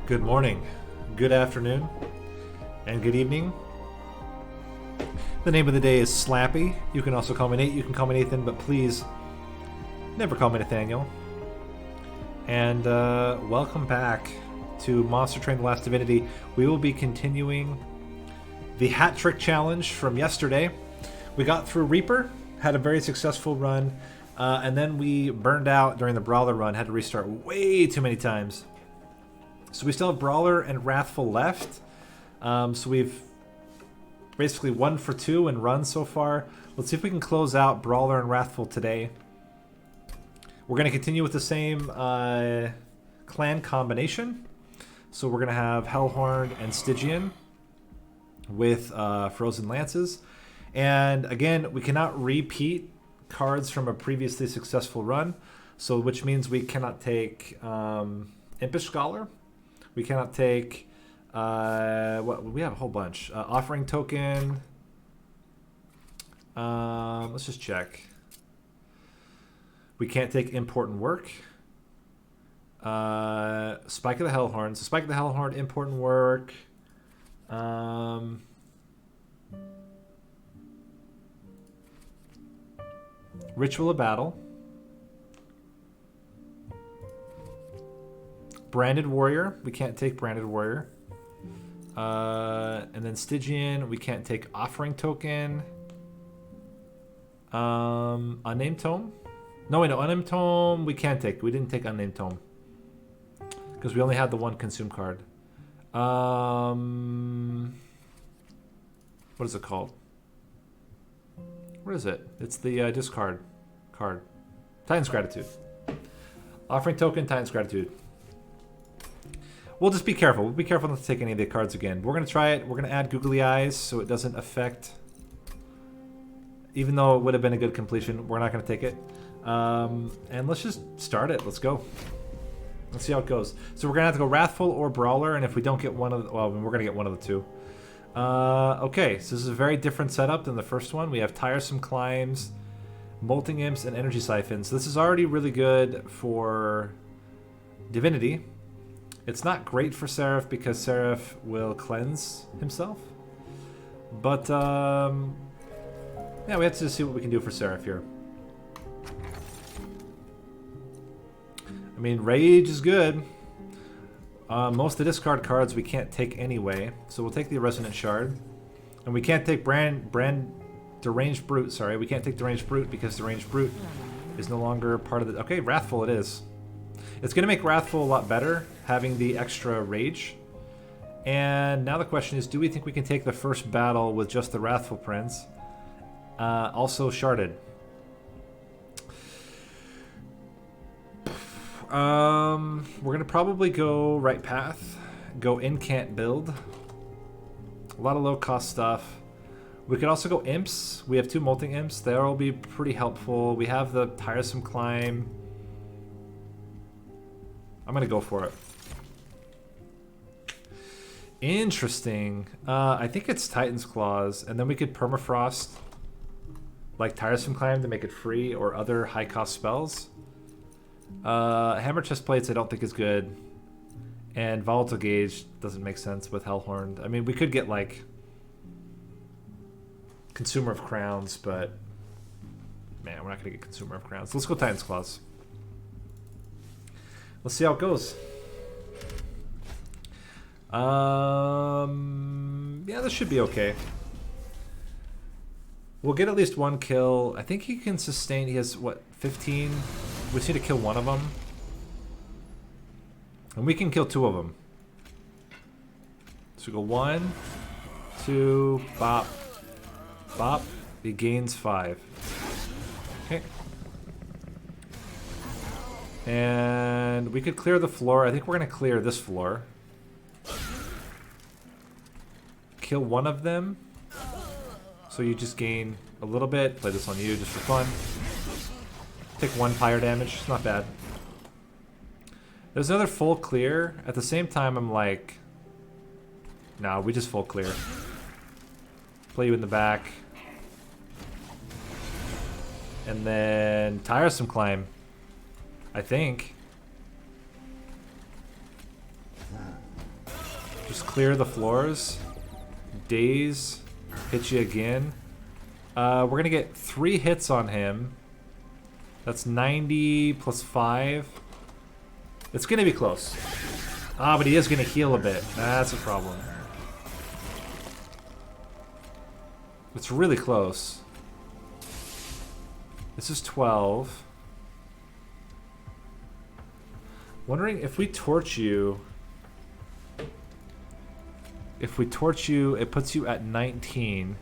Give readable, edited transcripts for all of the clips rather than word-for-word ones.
Good morning, good afternoon, and good evening. The name of the day is Slappy. You can also call me Nate, you can call me Nathan, but please never call me Nathaniel. And welcome back to Monster Train: The Last Divinity. We will be continuing the hat trick challenge from yesterday. We got through Reaper, had a very successful run, and then we burned out during the Brawler run, had to restart way too many times. So we still have Brawler and Wrathful left. So we've basically 1 for 2 in runs so far. Let's see if we can close out Brawler and Wrathful today. We're going to continue with the same clan combination. So we're going to have Hellhorn and Stygian with Frozen Lances. And again, we cannot repeat cards from a previously successful run. So which means we cannot take Impish Scholar. We cannot take, what we have a whole bunch. Offering Token. Let's just check. We can't take Important Work. Spike of the Hellhorn. So Spike of the Hellhorn, Important Work. Ritual of Battle. Branded Warrior. We can't take Branded Warrior. And then Stygian. We can't take Offering Token. Unnamed Tome. No, wait, no. Unnamed Tome we can't take. We didn't take Unnamed Tome. Because we only had the one consume card. What is it called? What is it? It's the discard card. Titan's Gratitude. Offering Token, Titan's Gratitude. We'll just be careful. We'll be careful not to take any of the cards again. We're going to try it. We're going to add Googly Eyes so it doesn't affect... Even though it would have been a good completion, we're not going to take it. And let's just start it. Let's go. Let's see how it goes. So we're going to have to go Wrathful or Brawler, and if we don't get one of the... Well, we're going to get one of the two. Okay, so this is a very different setup than the first one. We have Tiresome Climbs, Molting Imps, and Energy Siphons. This is already really good for Divinity. It's not great for Seraph because Seraph will cleanse himself. But, yeah, we have to just see what we can do for Seraph here. I mean, Rage is good. Most of the discard cards we can't take anyway. So we'll take the Resonant Shard. And we can't take Deranged Brute, sorry. We can't take Deranged Brute because Deranged Brute is no longer part of the... Okay, Wrathful it is. It's going to make Wrathful a lot better, having the extra Rage. And now the question is, do we think we can take the first battle with just the Wrathful Prince? Also Sharded. We're going to probably go Right Path. Go Incant build. A lot of low-cost stuff. We could also go Imps. We have 2 Molting Imps. They'll be pretty helpful. We have the Tiresome Climb. I'm going to go for it. Interesting. I think it's Titan's Claws. And then we could Permafrost, like Tiresome Climb, to make it free, or other high-cost spells. Hammer Chest Plates I don't think is good. And Volatile Gauge doesn't make sense with Hellhorn. I mean, we could get, like, Consumer of Crowns, but... Man, we're not going to get Consumer of Crowns. Let's go Titan's Claws. Let's see how it goes. Yeah, this should be okay. We'll get at least 1 kill. I think he can sustain. He has, what, 15? We just need to kill 1 of them. And we can kill 2 of them. So we go 1, 2, bop, bop. He gains 5. Okay. And we could clear the floor. I think we're going to clear this floor. Kill 1 of them. So you just gain a little bit. Play this on you just for fun. Take 1 fire damage. It's not bad. There's another full clear. At the same time, I'm like... No, we just full clear. Play you in the back. And then Tiresome Climb. I think. Just clear the floors. Daze. Hit you again. We're going to get 3 hits on him. That's 90 plus 5. It's going to be close. Ah, but he is going to heal a bit. That's a problem. It's really close. This is 12. Wondering if we torch you... If we torch you, it puts you at 19.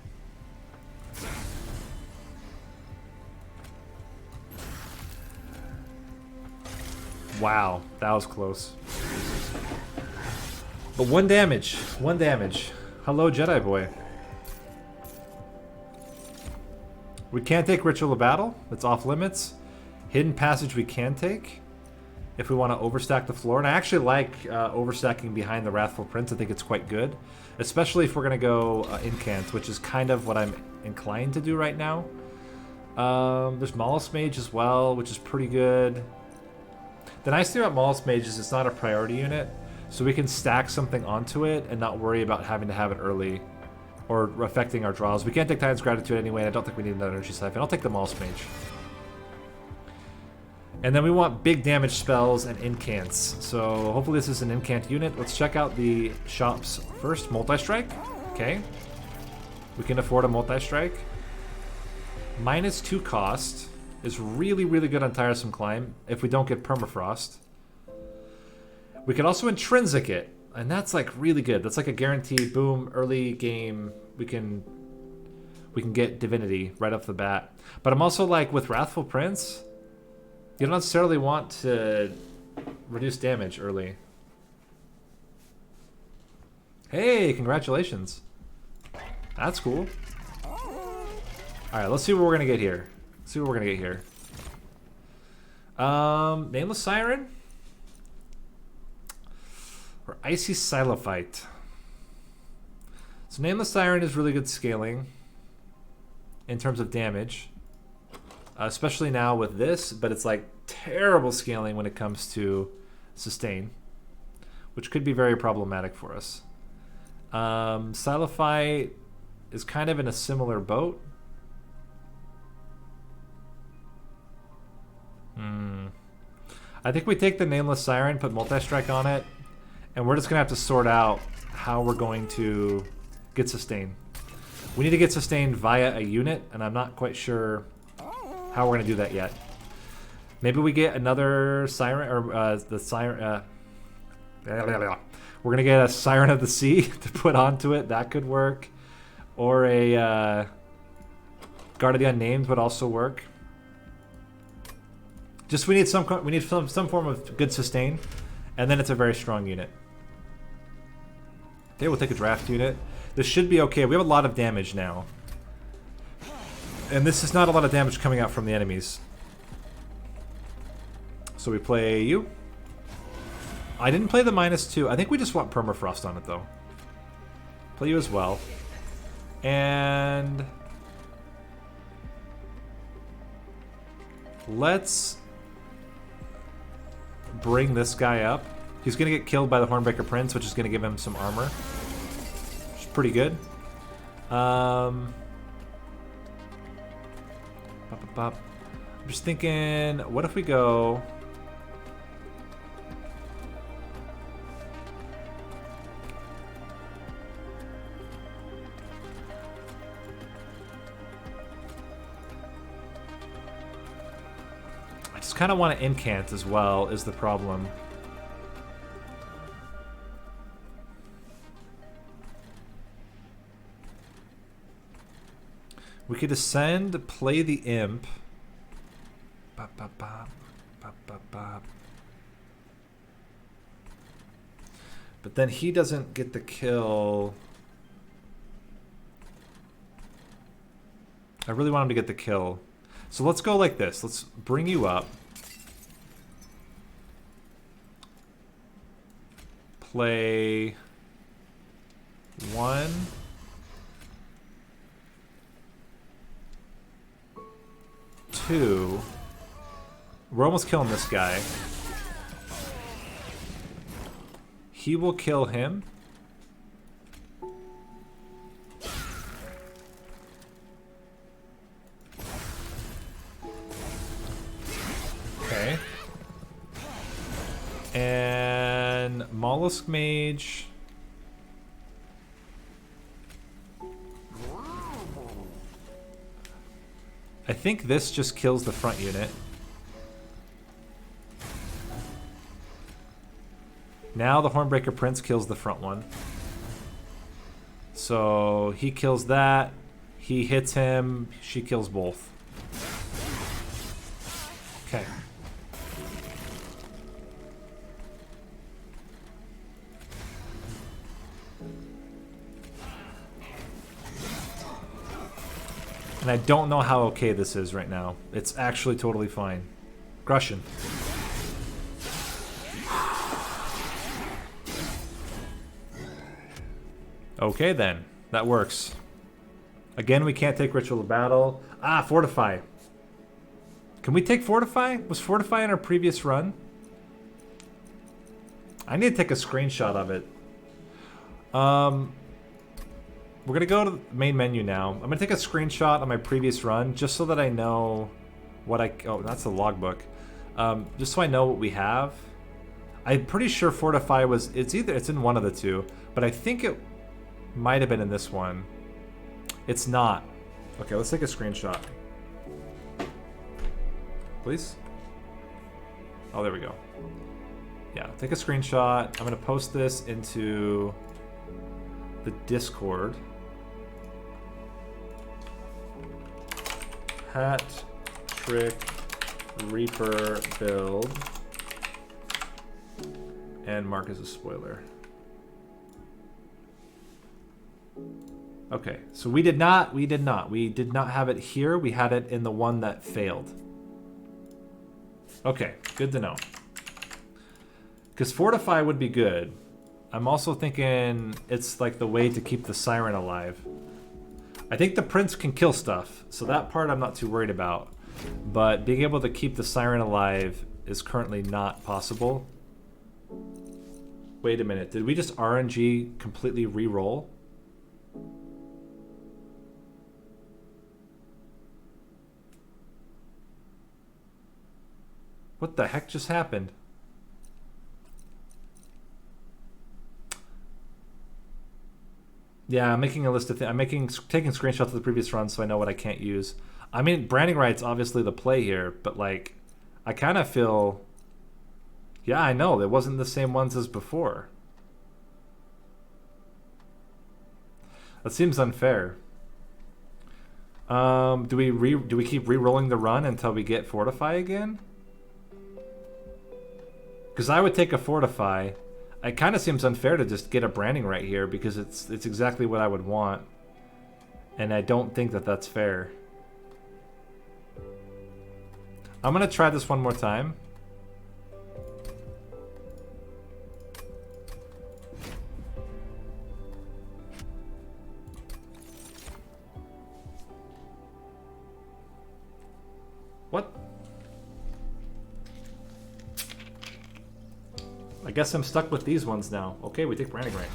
Wow, that was close. But 1 damage. 1 damage. Hello, Jedi boy. We can't take Ritual of Battle. It's off limits. Hidden Passage we can take if we want to overstack the floor. And I actually like overstacking behind the Wrathful Prince. I think it's quite good. Especially if we're going to go Incant, which is kind of what I'm inclined to do right now. There's Mollusk Mage as well, which is pretty good. The nice thing about Mollusk Mage is it's not a priority unit. So we can stack something onto it and not worry about having to have it early. Or affecting our draws. We can't take Titan's Gratitude anyway, and I don't think we need another Energy Siphon. I'll take the Mollusk Mage. And then we want big damage spells and incants. So hopefully this is an incant unit. Let's check out the shops first. Multi-Strike. Okay. We can afford a Multi-Strike. -2 cost is really, really good on Tiresome Climb if we don't get Permafrost. We can also Intrinsic it. And that's like really good. That's like a guaranteed boom early game. We can get Divinity right off the bat. But I'm also like with Wrathful Prince, you don't necessarily want to reduce damage early. Hey, congratulations. That's cool. Alright, let's see what we're gonna get here. Let's see what we're gonna get here. Nameless Siren? Or Icy Silophyte. So Nameless Siren is really good scaling in terms of damage. Especially now with this, but it's like terrible scaling when it comes to sustain. Which could be very problematic for us. Silophyte is kind of in a similar boat. I think we take the Nameless Siren, put Multi-Strike on it. And we're just going to have to sort out how we're going to get sustained. We need to get sustained via a unit, and I'm not quite sure how we're going to do that yet. Maybe we get another Siren, or the Siren... we're going to get a Siren of the Sea to put onto it. That could work. Or a Guard of the Unnamed would also work. Just we need some form of good sustain, and then it's a very strong unit. Okay, we'll take a draft unit. This should be okay. We have a lot of damage now. And this is not a lot of damage coming out from the enemies. So we play you. I didn't play the -2. I think we just want Permafrost on it, though. Play you as well. And... let's bring this guy up. He's going to get killed by the Hornbreaker Prince, which is going to give him some armor. Which is pretty good. I'm just thinking, what if we go... I just kind of want to incant as well, is the problem. We could ascend, play the imp. Bop, bop, bop, bop, bop, bop. But then he doesn't get the kill. I really want him to get the kill. So let's go like this. Let's bring you up. Play 1. 2. We're almost killing this guy. He will kill him. And Mollusk Mage. I think this just kills the front unit. Now the Hornbreaker Prince kills the front one. So he kills that. He hits him. She kills both. Okay. And I don't know how okay this is right now. It's actually totally fine. Grushin. Okay then. That works. Again, we can't take Ritual of Battle. Ah, Fortify. Can we take Fortify? Was Fortify in our previous run? I need to take a screenshot of it. We're going to go to the main menu now. I'm going to take a screenshot of my previous run just so that I know what I... Oh, that's the logbook. Just so I know what we have. I'm pretty sure Fortify was... It's in one of the two, but I think it might have been in this one. It's not. Okay, let's take a screenshot. Please? Oh, there we go. Yeah, take a screenshot. I'm going to post this into the Discord. Hat Trick Reaper build. And mark as a spoiler. Okay, so we did not have it here. We had it in the one that failed. Okay, good to know. Because Fortify would be good. I'm also thinking it's like the way to keep the Siren alive. I think the Prince can kill stuff, so that part I'm not too worried about. But being able to keep the Siren alive is currently not possible. Wait a minute, did we just RNG completely re-roll? What the heck just happened? Yeah, I'm making a list of things. I'm taking screenshots of the previous run so I know what I can't use. I mean, branding right's obviously the play here, but like, I kind of feel... Yeah, I know, it wasn't the same ones as before. That seems unfair. Do we keep re-rolling the run until we get Fortify again? Because I would take a Fortify. It kind of seems unfair to just get a branding right here because it's exactly what I would want. And I don't think that that's fair. I'm going to try this one more time. What? I guess I'm stuck with these ones now. Okay, we take branding right.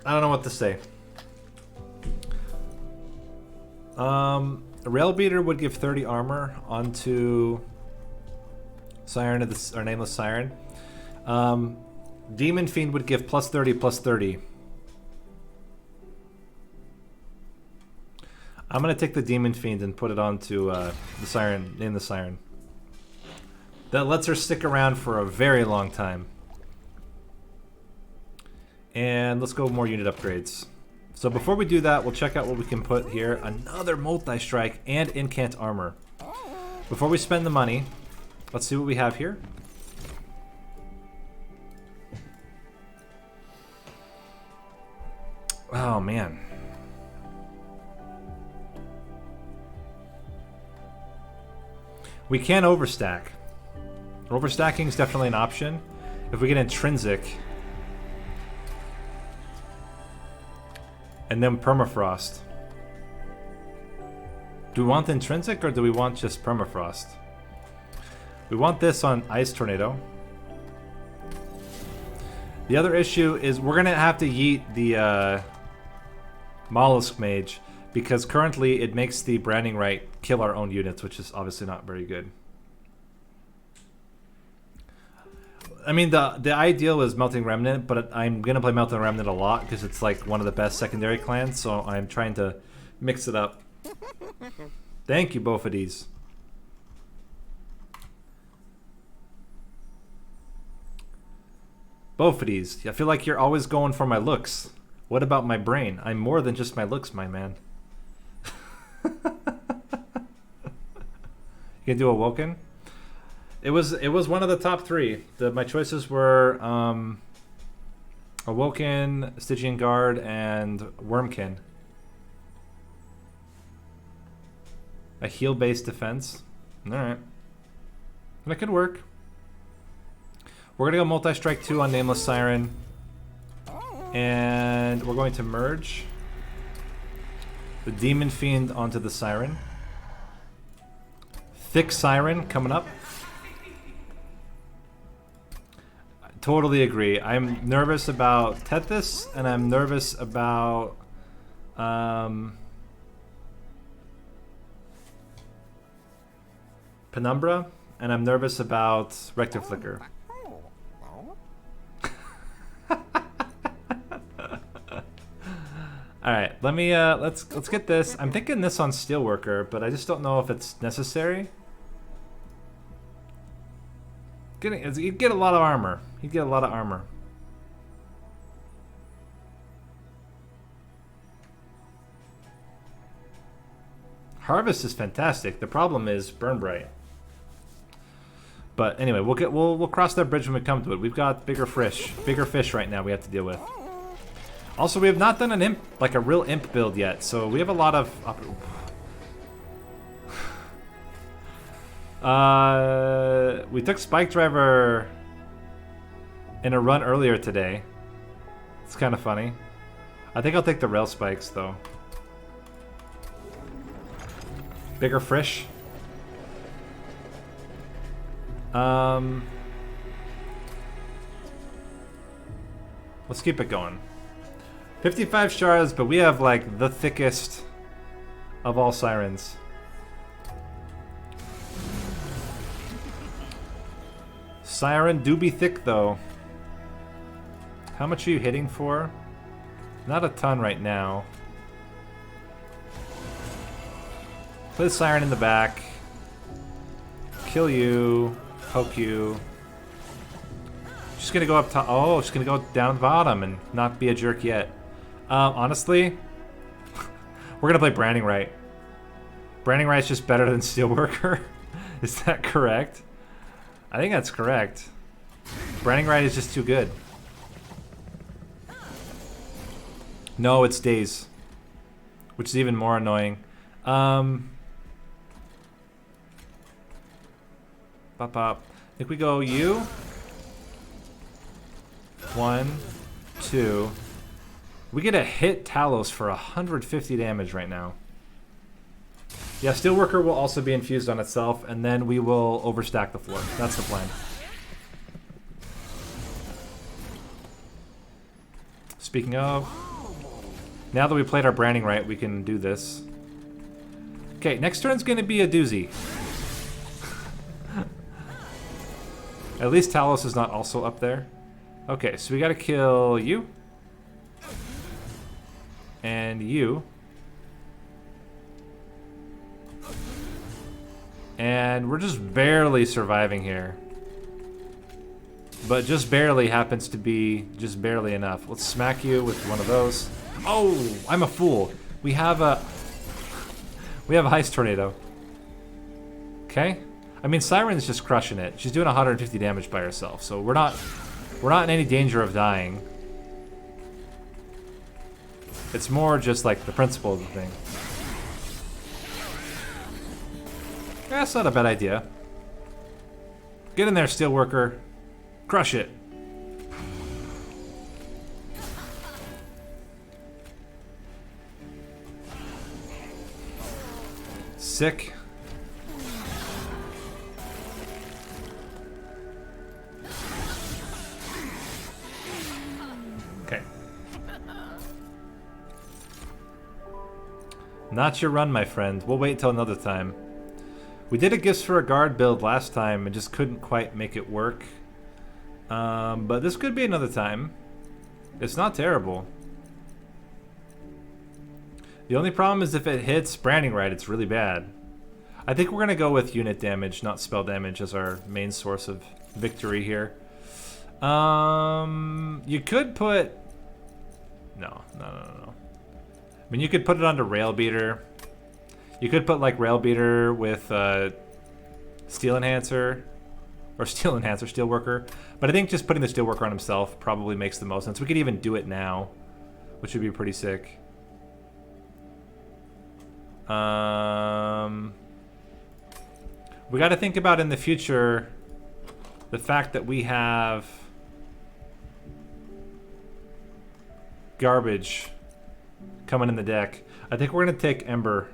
I don't know what to say. A Rail Beater would give 30 armor onto Siren of the, or Nameless Siren. Demon Fiend would give plus 30, plus 30. I'm gonna take the Demon Fiend and put it onto the Siren, name the Siren. That lets her stick around for a very long time. And let's go more unit upgrades. So before we do that, we'll check out what we can put here. Another multi-strike and incant armor. Before we spend the money, let's see what we have here. Oh man. We can overstack. Overstacking is definitely an option. If we get intrinsic and then permafrost. Do we want the intrinsic or do we want just permafrost? We want this on Ice Tornado. The other issue is we're gonna have to yeet the Mollusk Mage, because currently it makes the Branding Right kill our own units, which is obviously not very good. I mean, the ideal is Melting Remnant, but I'm going to play Melting Remnant a lot because it's like one of the best secondary clans, so I'm trying to mix it up. Thank you, Bophades. Bophades, I feel like you're always going for my looks. What about my brain? I'm more than just my looks, my man. You can do Awoken? It was one of the top 3. My choices were Awoken, Stygian Guard, and Wormkin. A heal-based defense. Alright. That could work. We're going to go multi-strike 2 on Nameless Siren. And we're going to merge the Demon Fiend onto the Siren. Thick Siren coming up. I totally agree. I'm nervous about Tethys, and I'm nervous about Penumbra, and I'm nervous about Rector Flicker. All right, let me let's get this. I'm thinking this on Steelworker, but I just don't know if it's necessary. You'd get a lot of armor. You'd get a lot of armor. Harvest is fantastic. The problem is Burn Bright. But anyway, we'll cross that bridge when we come to it. We've got bigger fish right now we have to deal with. Also, we have not done an imp, like a real imp build yet, so we have a lot of... we took Spike Driver in a run earlier today. It's kind of funny. I think I'll take the rail spikes, though. Bigger fish. Let's keep it going. 55 shards, but we have like the thickest of all sirens. Siren do be thick though. How much are you hitting for? Not a ton right now. Play the Siren in the back. Kill you. Poke you. She's gonna go up top. Oh, she's gonna go down the bottom and not be a jerk yet. Honestly, we're gonna play Branding Right. Branding Right's just better than Steelworker. Is that correct? I think that's correct. Branding Right is just too good. No, it's Days, which is even more annoying. Pop pop. I think we go you. 1, 2. We get a hit Talos for 150 damage right now. Yeah, Steelworker will also be infused on itself, and then we will overstack the floor. That's the plan. Speaking of, now that we played our Branding Right, we can do this. Okay, next turn's gonna be a doozy. At least Talos is not also up there. Okay, so we gotta kill you. And you. And we're just barely surviving here. But just barely happens to be just barely enough. Let's smack you with one of those. Oh, I'm a fool. We have a Ice Tornado. Okay. I mean, Siren's just crushing it. She's doing 150 damage by herself, so we're not in any danger of dying. It's more just like the principle of the thing. Yeah, that's not a bad idea. Get in there, Steelworker. Crush it. Sick. Okay. Not your run, my friend. We'll wait till another time. We did a Gifts for a Guard build last time and just couldn't quite make it work. But this could be another time. It's not terrible. The only problem is if it hits branding right, it's really bad. I think we're going to go with unit damage, not spell damage, as our main source of victory here. You could put... No. I mean, you could put it onto Rail Beater. You could put, like, Rail Beater with Steel Enhancer. Or Steel Enhancer, Steelworker. But I think just putting the Steelworker on himself probably makes the most sense. We could even do it now, which would be pretty sick. We got to think about in the future the fact that we have garbage coming in the deck. I think we're going to take Ember.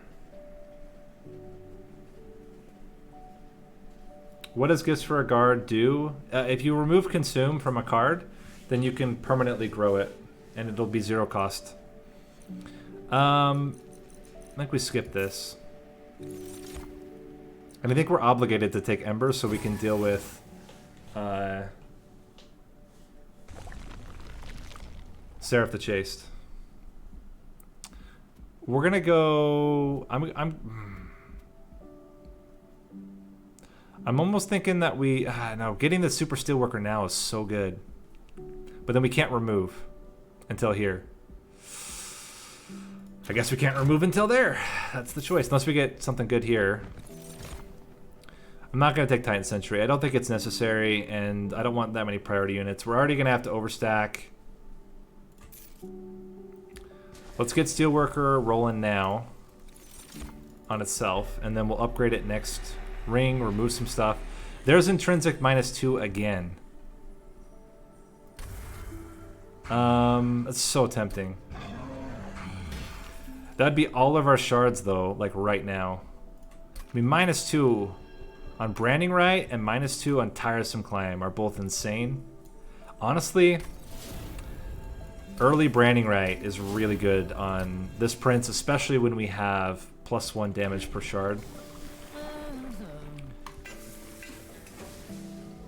What does Gifts for a Guard do? If you remove Consume from a card, then you can permanently grow it, and it'll be 0 cost. I think we skip this. And I think we're obligated to take Ember so we can deal with Seraph the Chaste. We're gonna go. I'm almost thinking that we no, getting the Super Steelworker now is so good, but then we can't remove until here. I guess we can't remove until there. That's the choice, unless we get something good here. I'm not going to take Titan Sentry. I don't think it's necessary, and I don't want that many priority units. We're already going to have to overstack. Let's get Steelworker rolling now on itself, and then we'll upgrade it next ring, remove some stuff. There's Intrinsic -2 again. That's so tempting. That'd be all of our shards, though, like right now. I mean, -2 on Branding Right and -2 on Tiresome Climb are both insane. Honestly, early Branding Right is really good on this Prince, especially when we have +1 damage per shard.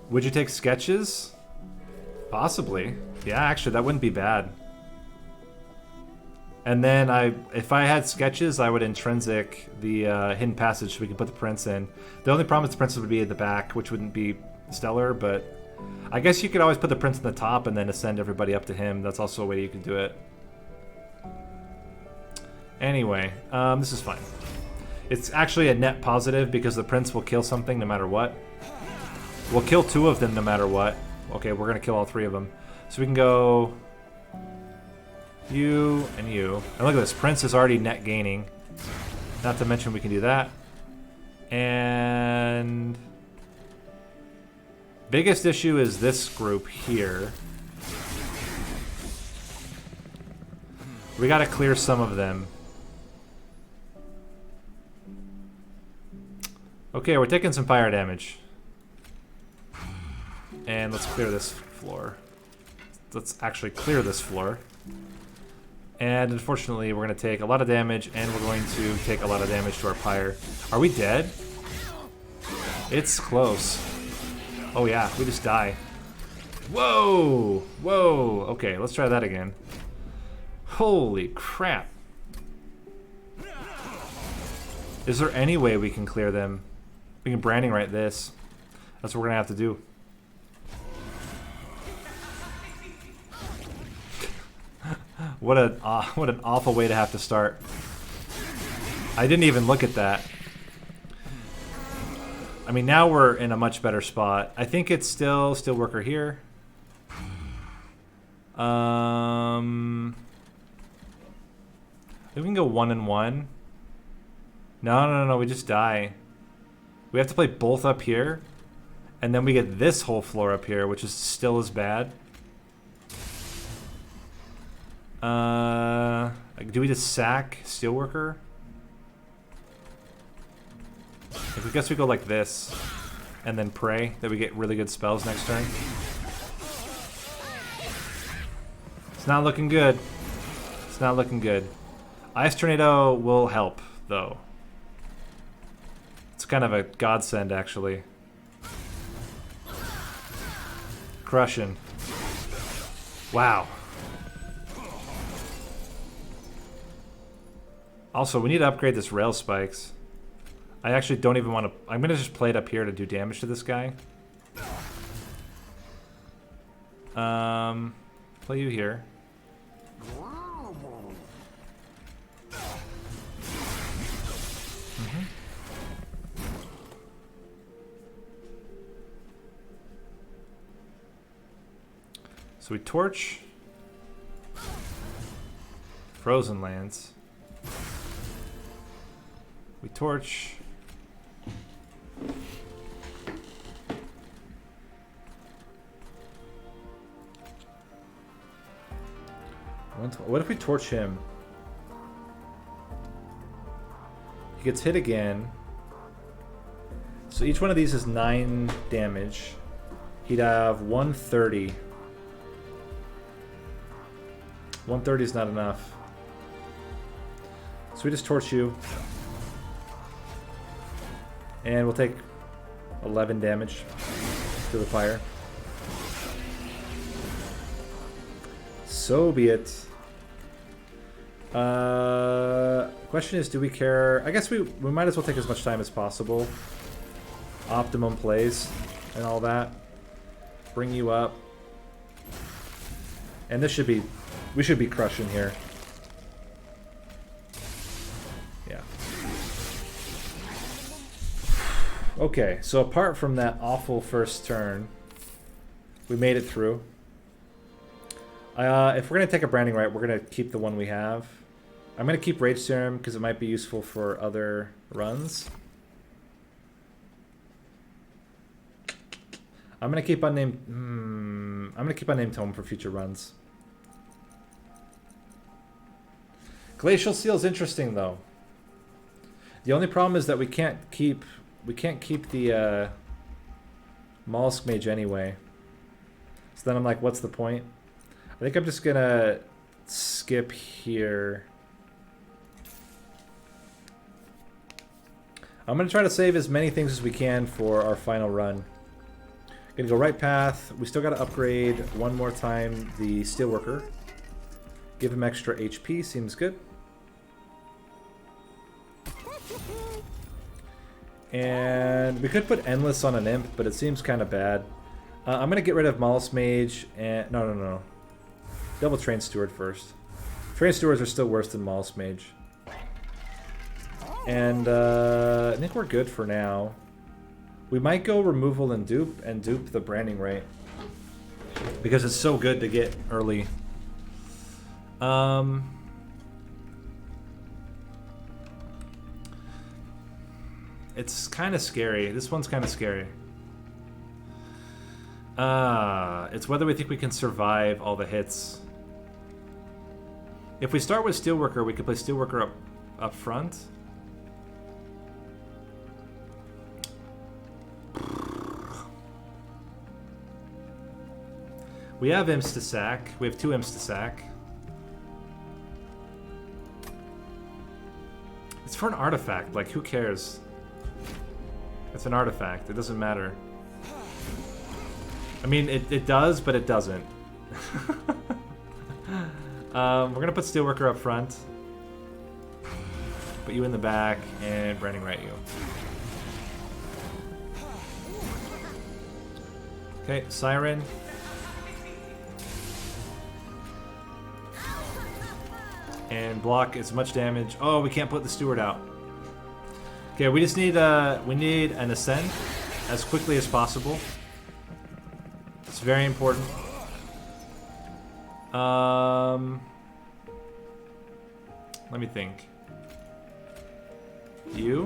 Would you take Sketches? Possibly. Yeah, actually, that wouldn't be bad. And then if I had Sketches, I would Intrinsic the Hidden Passage so we could put the Prince in. The only problem is the Prince would be at the back, which wouldn't be stellar, but I guess you could always put the Prince in the top and then ascend everybody up to him. That's also a way you could do it. Anyway, this is fine. It's actually a net positive because the Prince will kill something no matter what. We'll kill 2 of them no matter what. Okay, we're going to kill all 3 of them. So we can go you and you. And look at this. Prince is already net gaining. Not to mention we can do that. And biggest issue is this group here. We got to clear some of them. Okay, we're taking some fire damage. And let's clear this floor. Let's actually clear this floor. And unfortunately, we're going to take a lot of damage, and we're going to take a lot of damage to our pyre. Are we dead? It's close. Oh yeah, we just die. Whoa! Whoa! Okay, let's try that again. Holy crap. Is there any way we can clear them? We can Branding Right this. That's what we're going to have to do. What an awful way to have to start. I didn't even look at that. I mean, now we're in a much better spot. I think it's still Steelworker here. We can go 1 and 1. No, we just die. We have to play both up here, and then we get this whole floor up here, which is still as bad. Do we just sack Steelworker? I guess we go like this, and then pray that we get really good spells next turn. It's not looking good. It's not looking good. Ice Tornado will help, though. It's kind of a godsend, actually. Crushing. Wow. Also, we need to upgrade this rail spikes. I actually don't even want to... I'm going to just play it up here to do damage to this guy. Play you here. So we torch Frozen Lands. We torch what if we torch him? He gets hit again. So each one of these is 9 damage. He'd have 130. 130 is not enough. So we just torch you. And we'll take 11 damage to the fire. So be it. Question is, do we care? I guess we might as well take as much time as possible. Optimum plays and all that. Bring you up. And this should be... We should be crushing here. Yeah. Okay, so apart from that awful first turn, we made it through. If we're going to take a Branding Right, we're going to keep the one we have. I'm going to keep Rage Serum because it might be useful for other runs. I'm going to keep Unnamed... I'm going to keep Unnamed Tome for future runs. Glacial Seal's interesting though. The only problem is that we can't keep the Mollusk Mage anyway. So then I'm like, what's the point? I think I'm just gonna skip here. I'm gonna try to save as many things as we can for our final run. Gonna go right path. We still gotta upgrade one more time the Steelworker. Give him extra HP, seems good. And we could put Endless on an Imp, but it seems kind of bad. I'm going to get rid of Mollusk Mage and... No. Double Train Steward first. Train Stewards are still worse than Mollusk Mage. And I think we're good for now. We might go Removal and dupe the Branding Right. Because it's so good to get early. It's kind of scary. This one's kind of scary. It's whether we think we can survive all the hits. If we start with Steelworker, we could play Steelworker up front. We have Imps to sack. We have 2 Imps to sack. It's for an artifact. Like, who cares? It's an artifact. It doesn't matter. I mean, it does, but it doesn't. We're going to put Steelworker up front. Put you in the back, and Branding Right you. Okay, Siren. And block as much damage. Oh, we can't put the Steward out. Okay, we just need an Ascend as quickly as possible. It's very important. Let me think. You.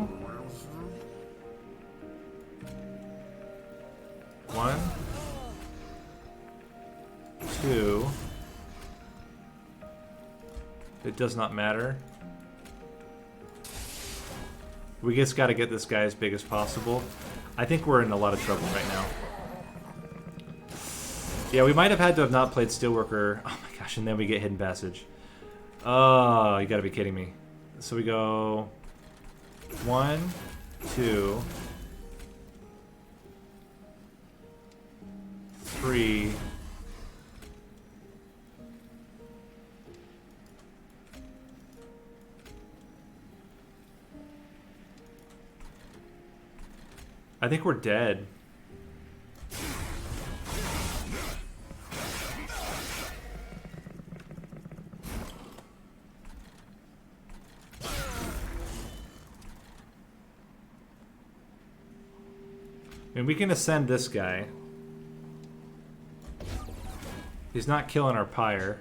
1, 2. It does not matter. We just got to get this guy as big as possible. I think we're in a lot of trouble right now. Yeah, we might have had to have not played Steelworker. Oh my gosh, and then we get Hidden Passage. Oh, you gotta be kidding me. So we go 1, 2, 3. I think we're dead. I mean, we can ascend this guy. He's not killing our pyre.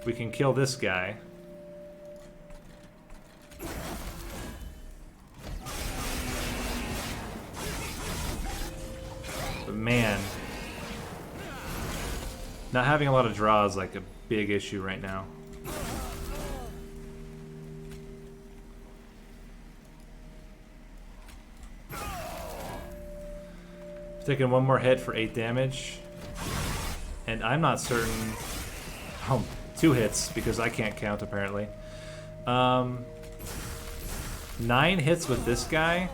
We can kill this guy. But man, not having a lot of draw is like a big issue right now. Taking one more hit for 8 damage. And I'm not certain... Oh, 2 hits, because I can't count, apparently. 9 hits with this guy.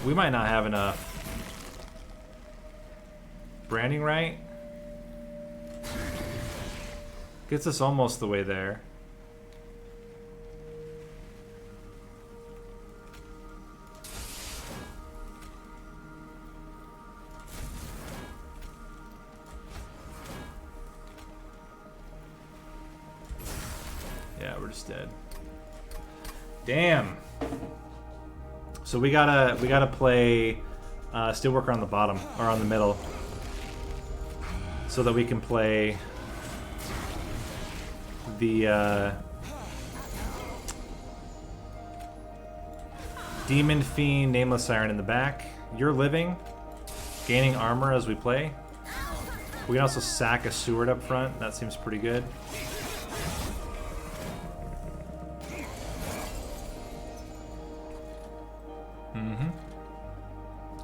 We might not have enough. Branding right? Gets us almost the way there. We're just dead. Damn. So we gotta play Steelworker on the bottom or on the middle, so that we can play the Demon Fiend, Nameless Siren in the back. You're living, gaining armor as we play. We can also sack a Seward up front. That seems pretty good.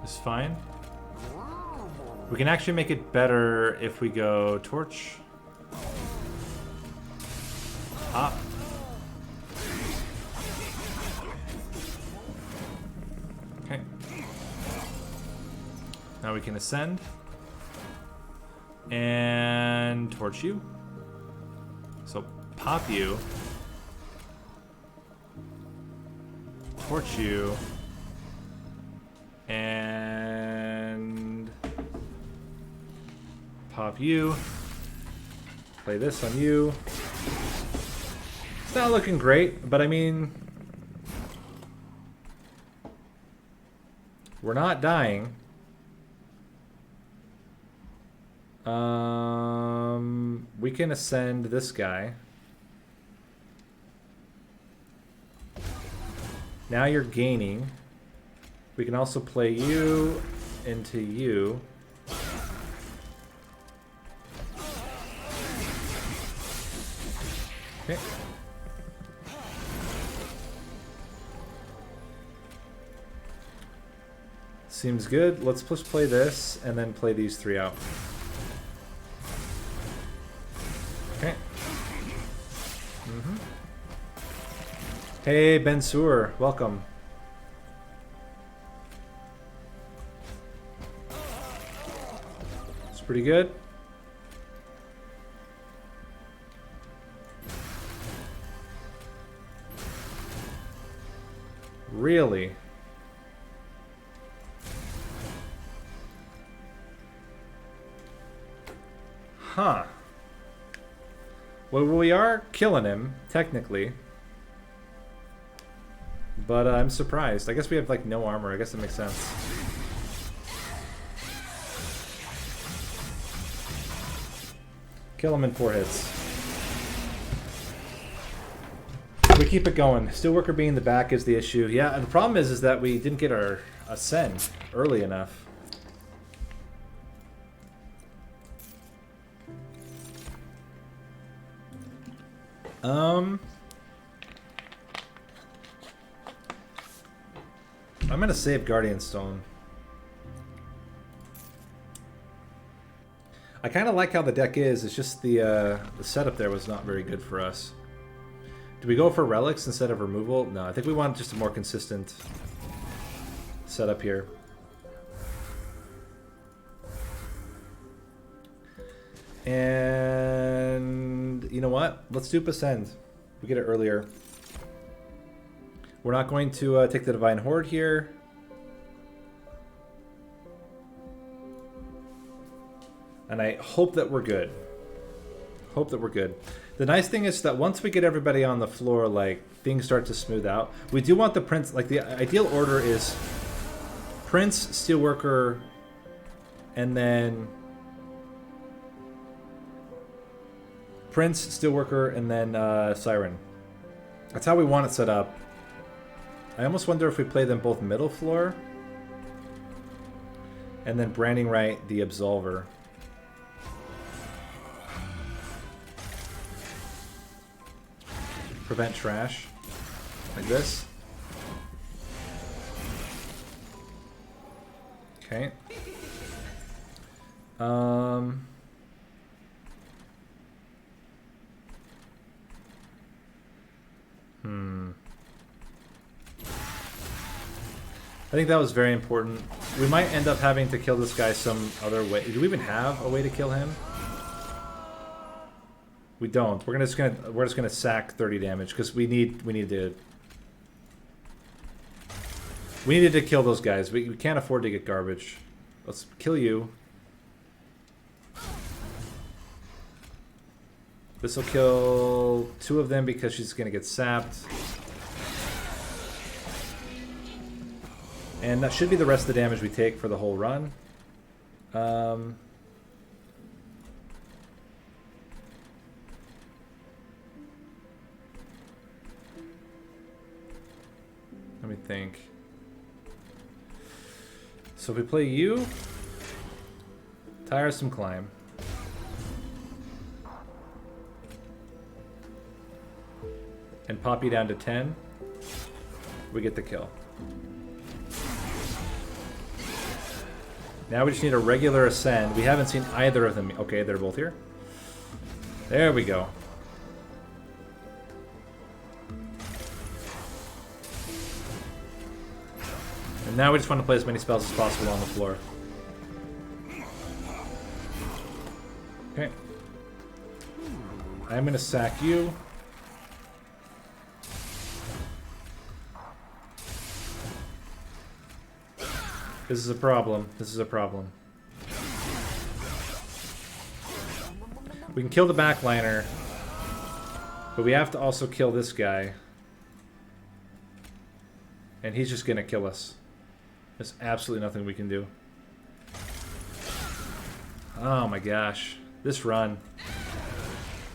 It's fine. We can actually make it better if we go Torch. Hop. Okay. Now we can ascend. And Torch you. So pop you. Torch you. And pop you. Play this on you. It's not looking great, but I mean, we're not dying. We can ascend this guy. Now you're gaining. We can also play you into you. Okay. Seems good. Let's just play this and then play these 3 out. Okay. Hey, Ben Sewer, welcome. Pretty good. Really? Huh. Well, we are killing him, technically. But I'm surprised. I guess we have, like, no armor. I guess that makes sense. Kill him in 4 hits. We keep it going. Steelworker being in the back is the issue. Yeah, and the problem is that we didn't get our ascend early enough. I'm gonna save Guardian Stone. I kind of like how the deck is. It's just the setup there was not very good for us. Do we go for relics instead of removal? No, I think we want just a more consistent setup here. And you know what? Let's do Ascend. We get it earlier. We're not going to take the Divine Horde here. And I hope that we're good. Hope that we're good. The nice thing is that once we get everybody on the floor, like, things start to smooth out. We do want the Prince, like, the ideal order is Prince, Steelworker, and then Prince, Steelworker, and then Siren. That's how we want it set up. I almost wonder if we play them both middle floor, and then Branding Right, the Absolver. Prevent trash. Like this. Okay. I think that was very important. We might end up having to kill this guy some other way. Do we even have a way to kill him? We don't. We're just gonna sack 30 damage because we needed to kill those guys. We can't afford to get garbage. Let's kill you. This will kill 2 of them because she's gonna get sapped. And that should be the rest of the damage we take for the whole run. Let me think. So if we play you, Tiresome Climb. And pop you down to 10, we get the kill. Now we just need a regular Ascend. We haven't seen either of them. Okay, they're both here. There we go. And now we just want to play as many spells as possible on the floor. Okay. I'm going to sack you. This is a problem. This is a problem. We can kill the backliner, but we have to also kill this guy. And he's just gonna kill us. There's absolutely nothing we can do. Oh my gosh. This run.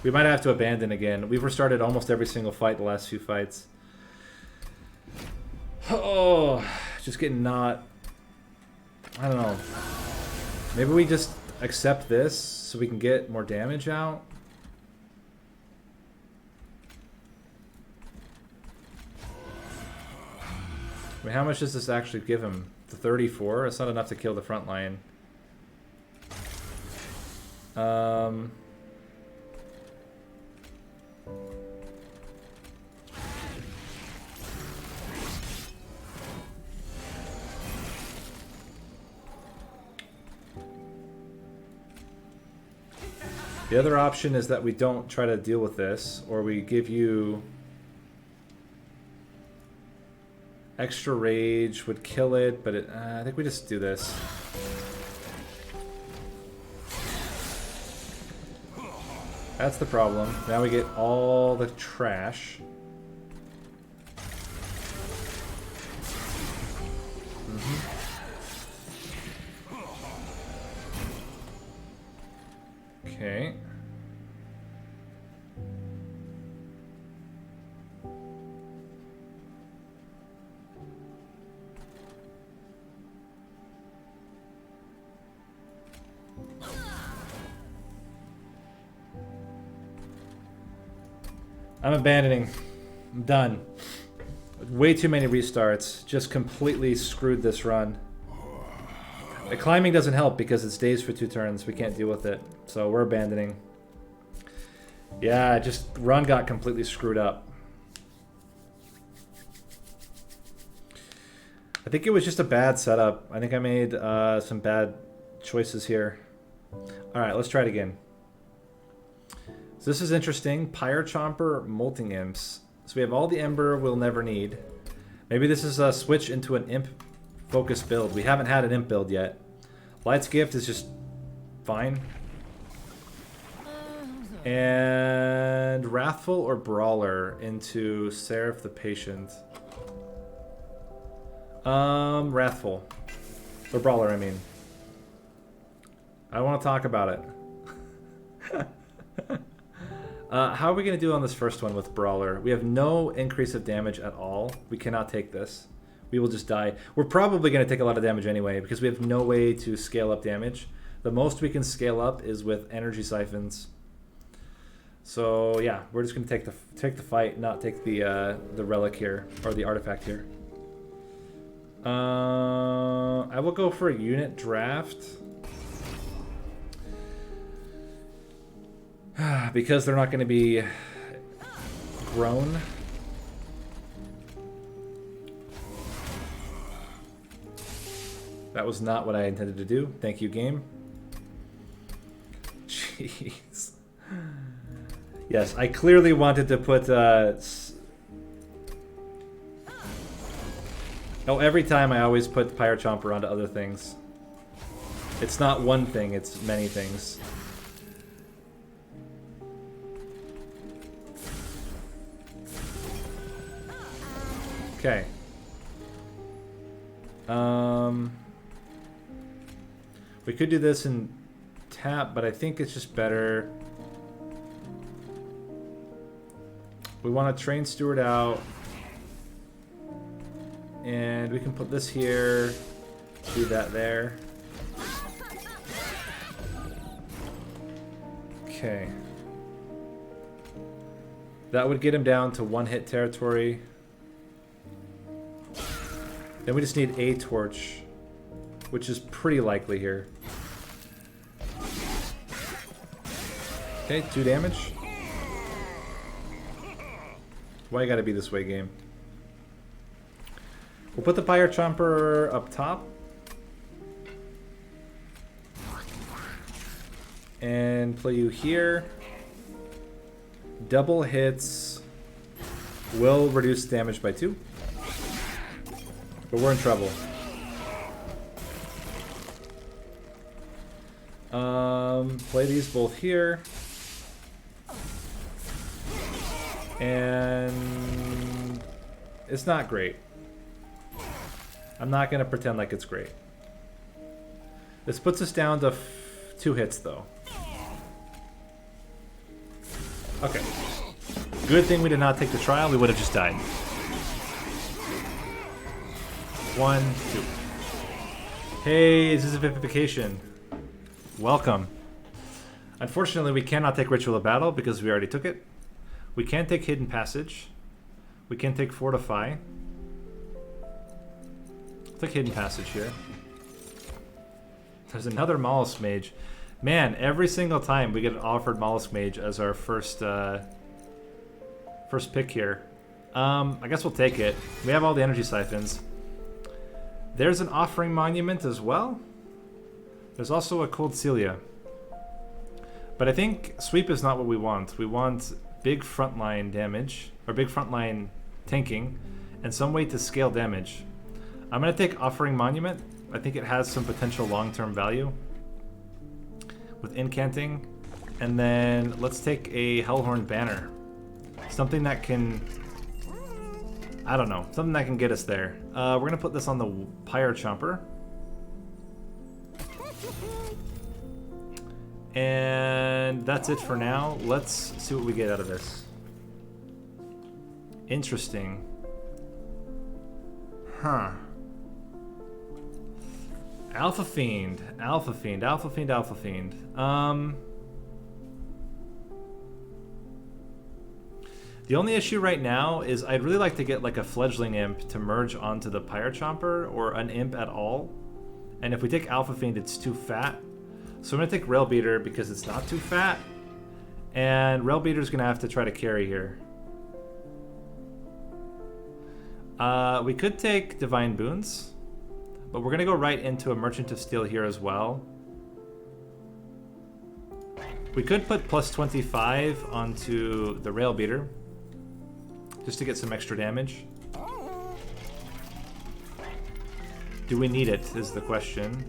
We might have to abandon again. We've restarted almost every single fight the last few fights. Oh, just getting not... I don't know. Maybe we just accept this so we can get more damage out? I mean, how much does this actually give him? The 34? It's not enough to kill the front line. The other option is that we don't try to deal with this, or we give you extra rage would kill it, but I think we just do this. That's the problem. Now we get all the trash. Okay. I'm abandoning. I'm done. Way too many restarts. Just completely screwed this run. The climbing doesn't help because it stays for 2 turns. We can't deal with it. So we're abandoning. Yeah, just run got completely screwed up. I think it was just a bad setup. I think I made some bad choices here. Alright, let's try it again. So this is interesting. Pyre Chomper, Molting Imps. So we have all the Ember we'll never need. Maybe this is a switch into an Imp focus build. We haven't had an Imp build yet. Light's Gift is just fine. And Wrathful or Brawler into Seraph the Patient. Wrathful. Or Brawler, I mean. I want to talk about it. How are we going to do on this first one with Brawler? We have no increase of damage at all. We cannot take this. We will just die. We're probably going to take a lot of damage anyway because we have no way to scale up damage. The most we can scale up is with energy siphons. So yeah, we're just going to take the fight, not take the relic here or the artifact here. I will go for a unit draft. Because they're not going to be grown. That was not what I intended to do. Thank you, game. Jeez. Yes, I clearly wanted to put... Oh, every time I always put Pyre Chomper onto other things. It's not one thing, it's many things. Okay. We could do this in tap, but I think it's just better. We want to train Steward out. And we can put this here, do that there. Okay. That would get him down to 1-hit territory. Then we just need a torch, which is pretty likely here. Okay, 2 damage. Why you gotta be this way, game? We'll put the Pyre Chomper up top. And play you here. Double hits will reduce damage by 2. But we're in trouble. Play these both here. And it's not great. I'm not going to pretend like it's great. This puts us down to 2 hits, though. Okay. Good thing we did not take the trial. We would have just died. 1, 2. Hey, this is a vivification. Welcome. Unfortunately, we cannot take Ritual of Battle because we already took it. We can't take Hidden Passage. We can't take Fortify. I'll take Hidden Passage here. There's another Mollusk Mage. Man, every single time we get offered Mollusk Mage as our first pick here. I guess we'll take it. We have all the energy siphons. There's an Offering Monument as well. There's also a Cold Celia. But I think sweep is not what we want. We want big frontline damage, or big frontline tanking, and some way to scale damage. I'm going to take Offering Monument. I think it has some potential long-term value with incanting. And then let's take a Hellhorn Banner. Something that can... I don't know. Something that can get us there. We're going to put this on the Pyre Chomper. And that's it for now. Let's see what we get out of this. Interesting. Huh. Alpha Fiend. Alpha Fiend. Alpha Fiend. Alpha Fiend. The only issue right now is I'd really like to get like a Fledgling Imp to merge onto the Pyre Chomper, or an Imp at all, And if we take Alpha Fiend, it's too fat. So I'm going to take Rail Beater because it's not too fat. And Rail Beater's going to have to try to carry here. We could take Divine Boons. But we're going to go right into a Merchant of Steel here as well. We could put plus 25 onto the Rail Beater. Just to get some extra damage. Do we need it, is the question.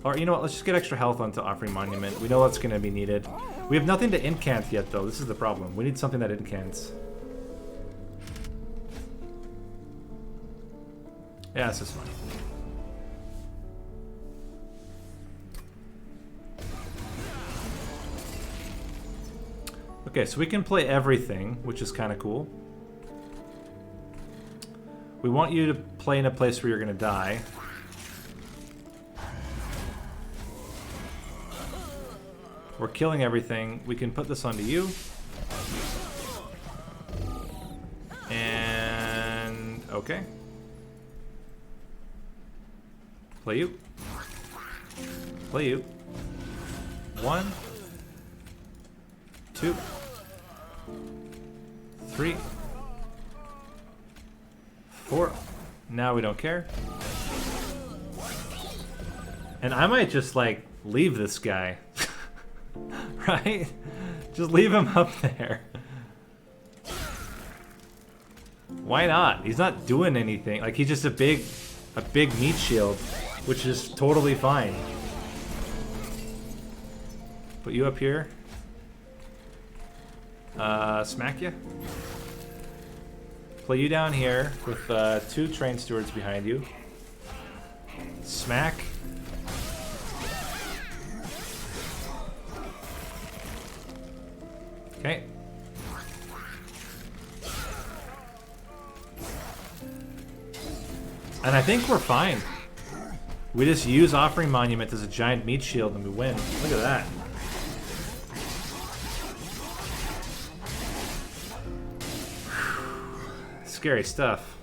Or, you know what, let's just get extra health onto Offering Monument. We know that's going to be needed. We have nothing to incant yet, though. This is the problem. We need something that incants. Yeah, this is fine. Okay, so we can play everything, which is kind of cool. We want you to play in a place where you're going to die. We're killing everything. We can put this onto you. And... okay. Play you. Play you. 1, 2, 3, 4. Now we don't care. And I might just, like, leave this guy. Right? Just leave him up there. Why not? He's not doing anything. Like, he's just a big meat shield, which is totally fine. Put you up here. Smack you. Play you down here with 2 train stewards behind you. Smack. Okay. And I think we're fine. We just use Offering Monument as a giant meat shield and we win. Look at that. Scary stuff.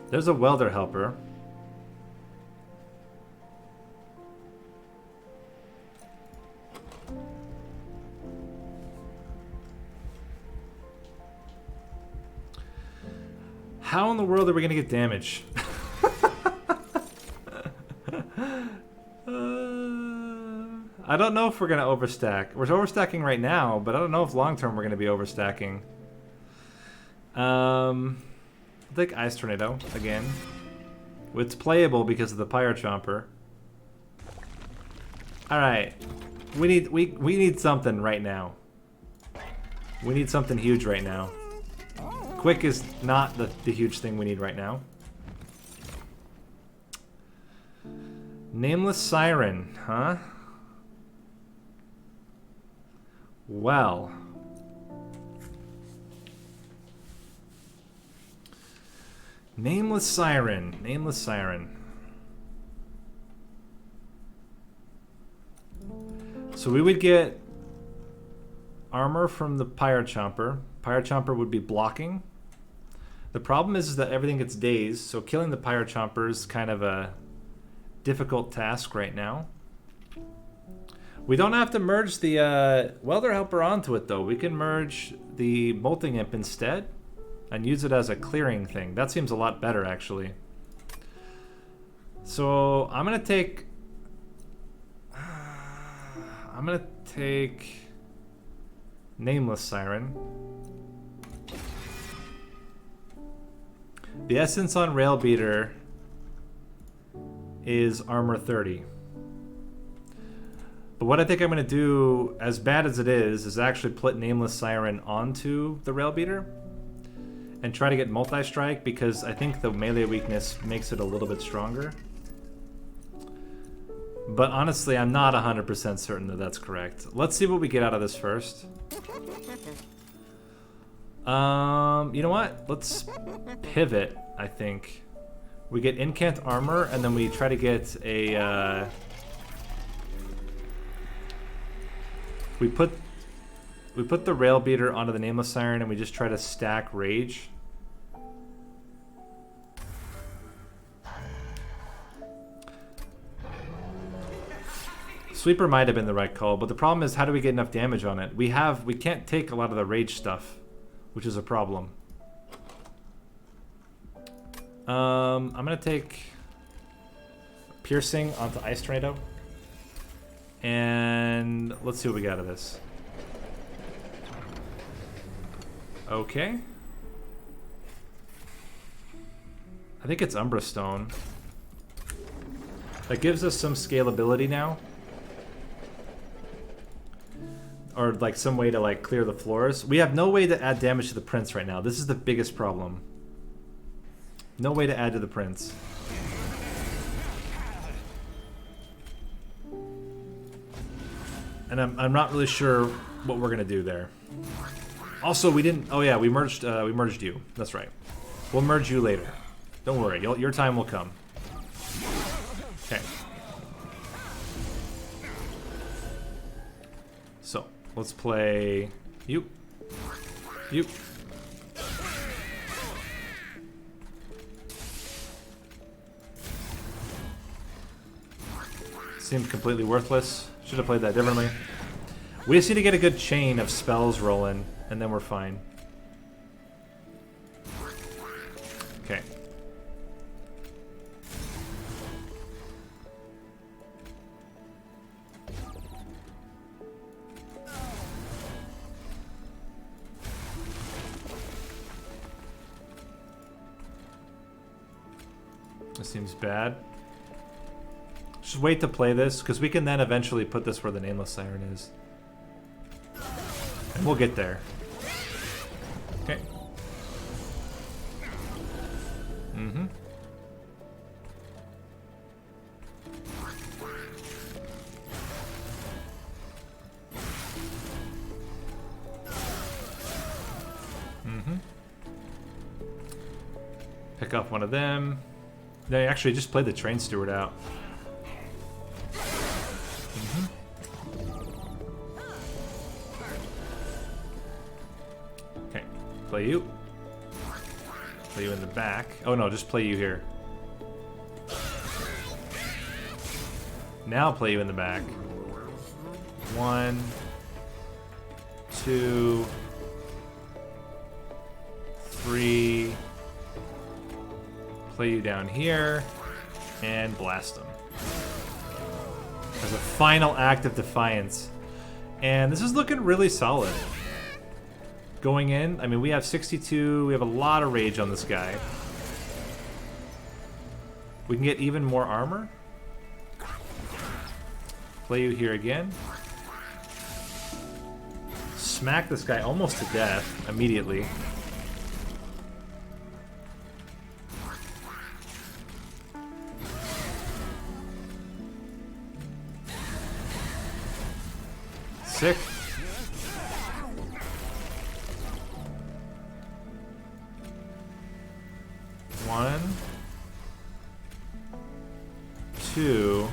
There's a welder helper. How in the world are we going to get damage? I don't know if we're going to overstack. We're overstacking right now, but I don't know if long term we're going to be overstacking. I think Ice Tornado again. It's playable because of the Pyre Chomper. Alright. We need something right now. We need something huge right now. Quick is not the huge thing we need right now. Nameless Siren, huh? Well. Nameless Siren. Nameless Siren. So we would get armor from the Pyre Chomper. Pyre Chomper would be blocking. The problem is that everything gets dazed, so killing the Pyre Chomper is kind of a difficult task right now. We don't have to merge the Welder Helper onto it, though. We can merge the Molting Imp instead and use it as a clearing thing. That seems a lot better, actually. So I'm going to take... I'm going to take Nameless Siren. The essence on Rail Beater is armor 30. But what I think I'm going to do, as bad as it is actually put Nameless Siren onto the Rail Beater and try to get multi-strike, because I think the melee weakness makes it a little bit stronger. But honestly, I'm not 100% certain that that's correct. Let's see what we get out of this first. You know what? Let's pivot, I think. We get Incant Armor, and then we try to get a... We put the Rail Beater onto the Nameless Siren, and we just try to stack Rage. Sweeper might have been the right call, but the problem is how do we get enough damage on it? We can't take a lot of the rage stuff, which is a problem. I'm gonna take piercing onto Ice Tornado. And let's see what we got out of this. Okay. I think it's Umbra Stone. That gives us some scalability now. Or like some way to like clear the floors. We have no way to add damage to the Prince right now. This is the biggest problem. No way to add to the Prince. And I'm not really sure what we're gonna do there. Also, we didn't. Oh yeah, we merged you. That's right. We'll merge you later. Don't worry. Your time will come. Okay. So let's play you. You. Seemed completely worthless. Should have played that differently. We just need to get a good chain of spells rolling, and then we're fine. Okay. This seems bad. Just wait to play this, because we can then eventually put this where the Nameless Siren is. And we'll get there. Okay. Mm-hmm. Mm-hmm. Pick up one of them. They actually just played the Train Steward out. Play you. Play you in the back. Oh no, just play you here. Now play you in the back. 1, 2, 3. Play you down here. And blast them. As a final act of defiance. And this is looking really solid. Going in, I mean, we have 62, we have a lot of rage on this guy. We can get even more armor. Play you here again. Smack this guy almost to death immediately. Sick. One, 2,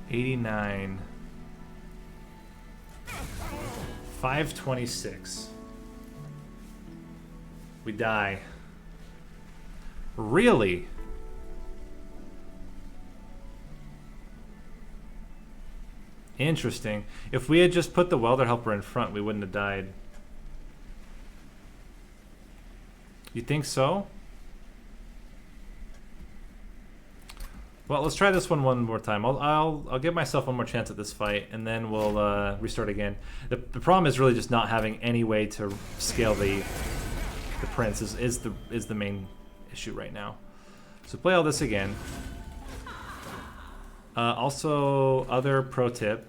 89, 526. We die. Really? Interesting. If we had just put the Welder Helper in front, we wouldn't have died. You think so? Well, let's try this one more time. I'll give myself one more chance at this fight, and then we'll restart again. The problem is really just not having any way to scale the Prince is the main issue right now. So play all this again. Also, other pro tip.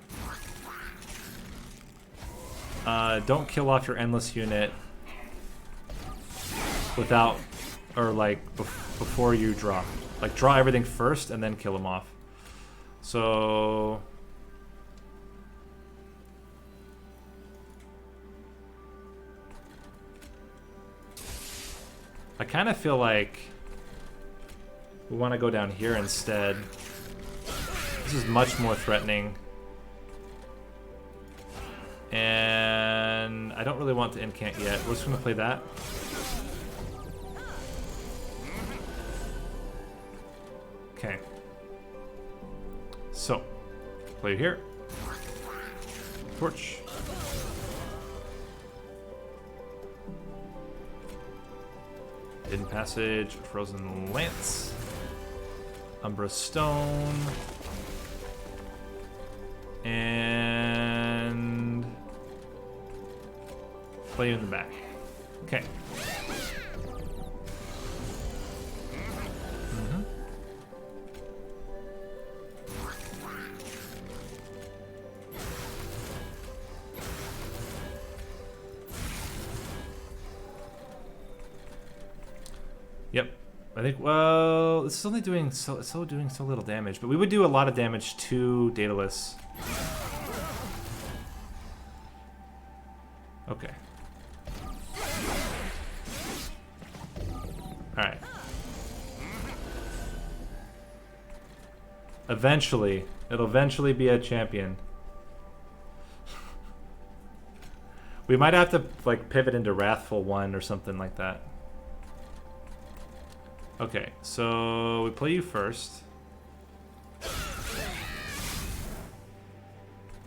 Don't kill off your endless unit without, or like before you draw. Like draw everything first and then kill them off. So I kind of feel like we want to go down here instead. This is much more threatening. And I don't really want to incant yet. We're just going to play that. Okay. So, play here. Torch. Hidden Passage, Frozen Lance, Umbra Stone, and play you in the back. Okay. Yep, I think. Well, it's only doing so little damage, but we would do a lot of damage to Daedalus. Okay. All right. Eventually, it'll eventually be a champion. We might have to like pivot into Wrathful 1 or something like that. Okay, so we play you first.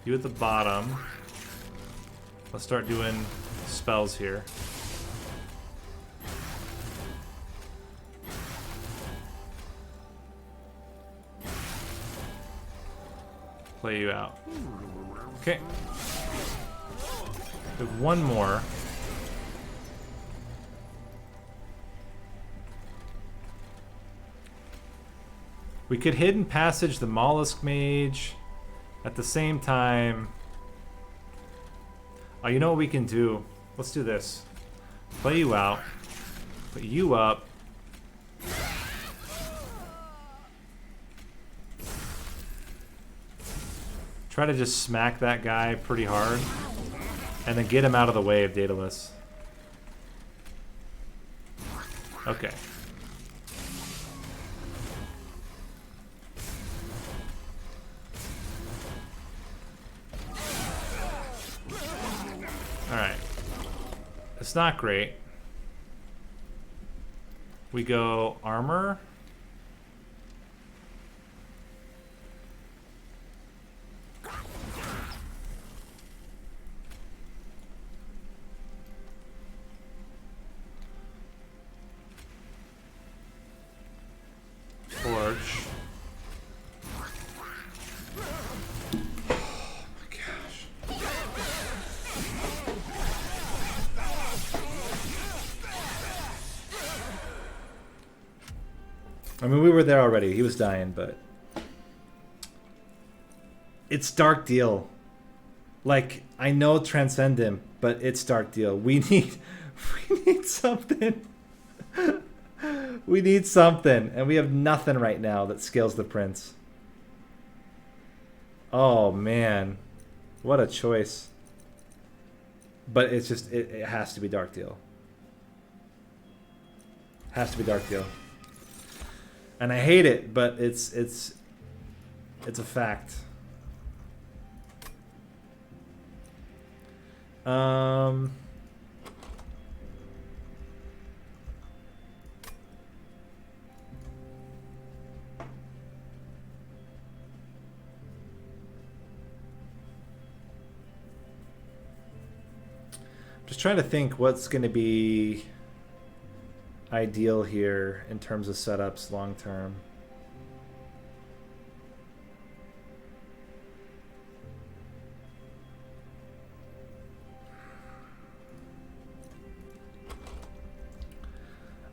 You at the bottom. Let's start doing spells here. Play you out. Okay. We have one more. We could Hidden Passage the Mollusk Mage at the same time. Oh, you know what we can do? Let's do this. Play you out. Put you up. Try to just smack that guy pretty hard. And then get him out of the way of Daedalus. Okay. Alright. It's not great. We go armor. Forge. I mean, we were there already. He was dying, but it's Dark Deal. Like, I know Transcend him, but it's Dark Deal. We need something. We need something, and we have nothing right now that scales the Prince. Oh man, what a choice! But it's just it has to be Dark Deal. Has to be Dark Deal. And I hate it, but it's a fact. Just trying to think what's going to be ideal here in terms of setups long term.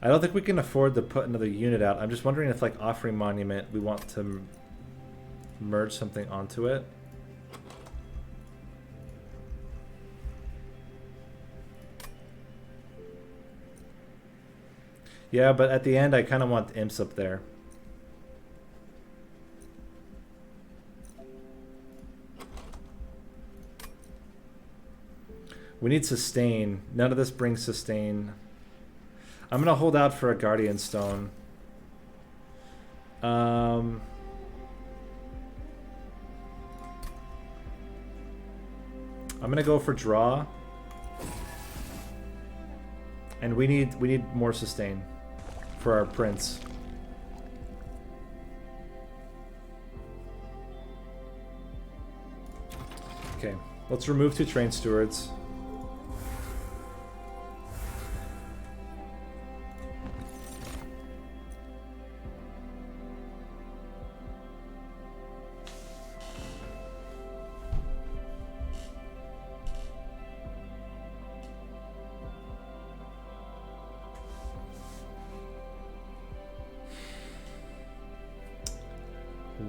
I don't think we can afford to put another unit out. I'm just wondering if, like, Offering Monument, we want to merge something onto it. Yeah, but at the end, I kind of want imps up there. We need sustain. None of this brings sustain. I'm going to hold out for a Guardian Stone. I'm going to go for draw. And we need more sustain for our Prince. Okay, let's remove 2 train stewards.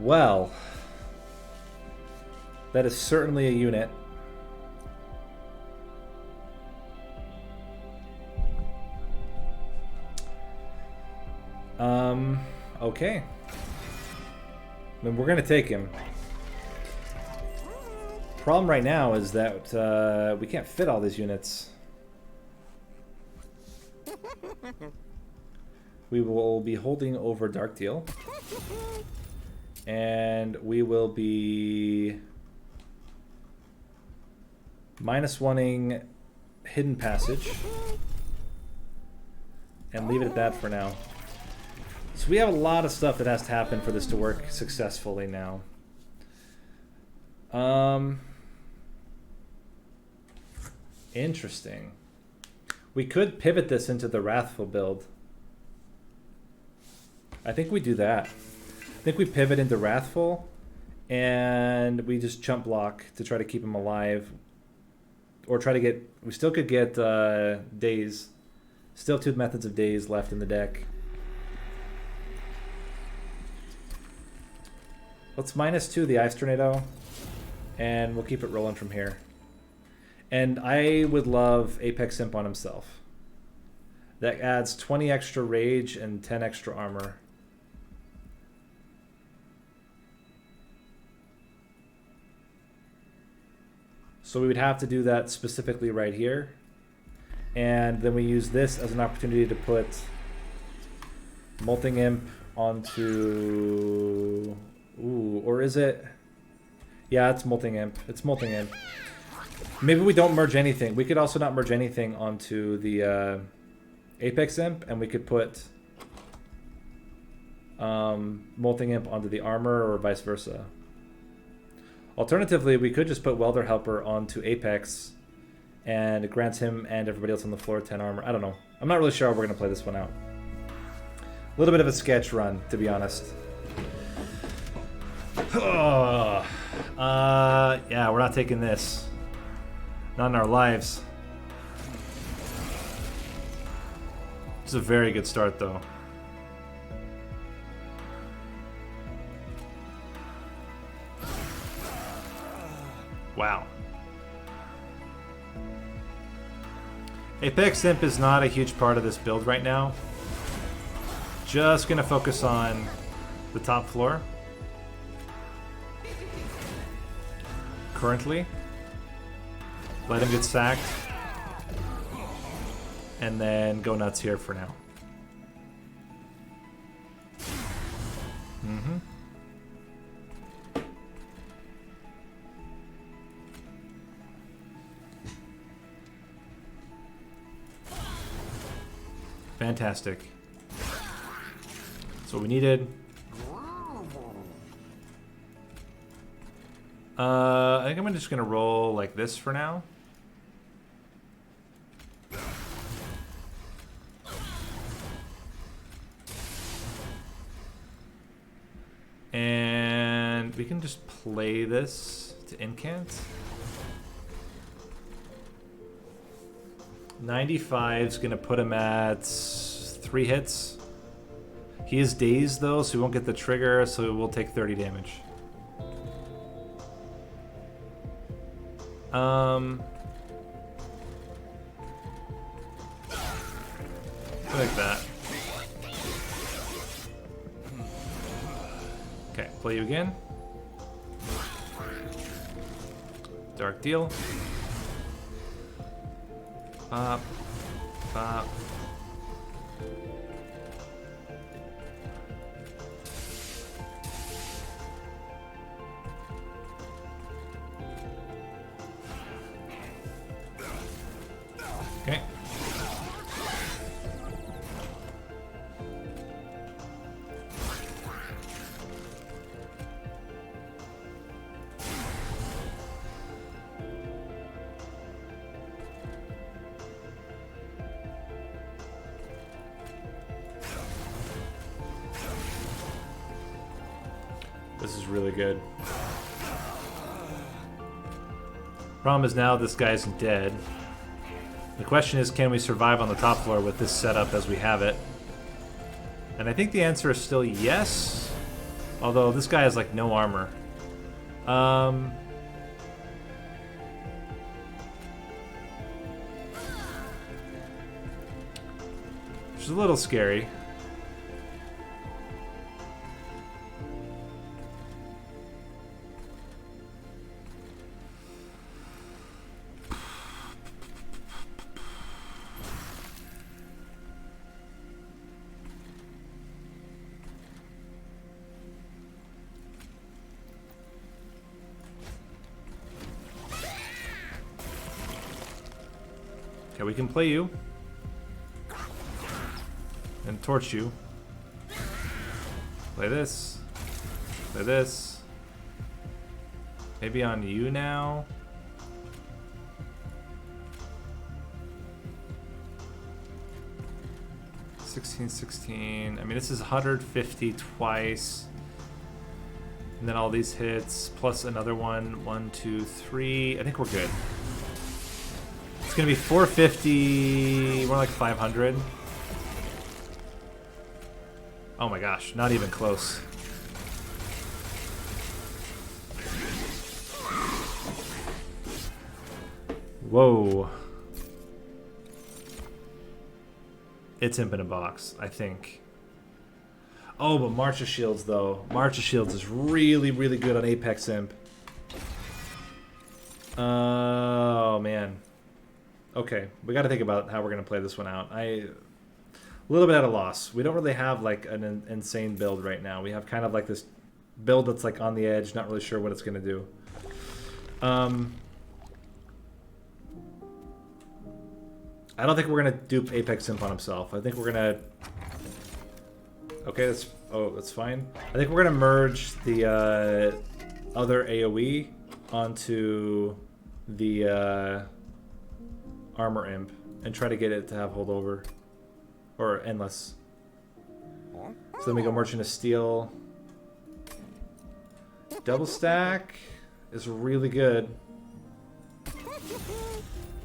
Well, that is certainly a unit. Okay. I mean, we're gonna take him. Problem right now is that we can't fit all these units. We will be holding over Dark Deal. And we will be -1ing Hidden Passage. And leave it at that for now. So we have a lot of stuff that has to happen for this to work successfully now. Interesting. We could pivot this into the Wrathful build. I think we do that. I think we pivot into Wrathful, and we just chump block to try to keep him alive. Or try to get... We still could get Daze. Still 2 methods of Daze left in the deck. Let's -2 the Ice Tornado, and we'll keep it rolling from here. And I would love Apex Imp on himself. That adds 20 extra rage and 10 extra armor. So we would have to do that specifically right here. And then we use this as an opportunity to put Molting Imp onto... Ooh, or is it... Yeah, it's Molting Imp. It's Molting Imp. Maybe we don't merge anything. We could also not merge anything onto the Apex Imp, and we could put Molting Imp onto the armor, or vice versa. Alternatively, we could just put Welder Helper onto Apex, and it grants him and everybody else on the floor 10 armor. I don't know. I'm not really sure how we're going to play this one out. A little bit of a sketch run, to be honest. Yeah, we're not taking this. Not in our lives. It's a very good start, though. Wow. Apex Imp is not a huge part of this build right now. Just gonna focus on the top floor. Currently. Let him get sacked. And then go nuts here for now. Mm-hmm. Fantastic. That's what we needed. I think I'm just gonna roll like this for now. And we can just play this to incant. 95's gonna put him at 3 hits. He is dazed though, so he won't get the trigger, so we'll take 30 damage. Like that. Okay, play you again. Dark Deal. Bop. Bop. Okay. This is really good. Problem is now this guy's dead. The question is, can we survive on the top floor with this setup as we have it? And I think the answer is still yes. Although this guy has like no armor. Which is a little scary. Okay, we can play you. And torch you. Play this. Play this. Maybe on you now. $16. I mean, this is 150 twice. And then all these hits, plus another one. 1, 2, 3. I think we're good. It's gonna be 450, more like 500. Oh my gosh, not even close. Whoa. It's imp in a box, I think. Oh, but March of Shields though. March of Shields is really, really good on Apex Imp. Oh man. Okay, we got to think about how we're going to play this one out. A little bit at a loss. We don't really have like an insane build right now. We have kind of like this build that's like on the edge, not really sure what it's going to do. I don't think we're going to dupe Apex Imp on himself. I think we're going to... Okay, that's fine. I think we're going to merge the other AoE onto the... Armor Imp and try to get it to have holdover or endless. So then we go Merchant of Steel. Double stack is really good.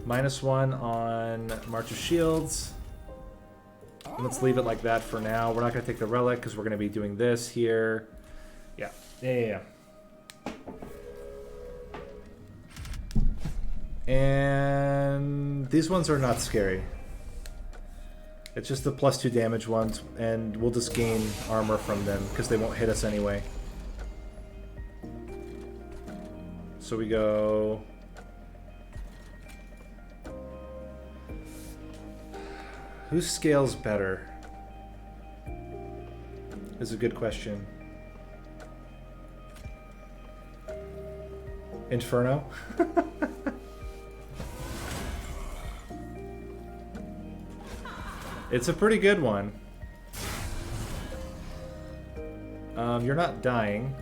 -1 on March of Shields. And let's leave it like that for now. We're not going to take the relic because we're going to be doing this here. Yeah. And these ones are not scary. It's just the +2 damage ones, and we'll just gain armor from them because they won't hit us anyway. So we go... Who scales better? Is a good question. Inferno? It's a pretty good one. You're not dying.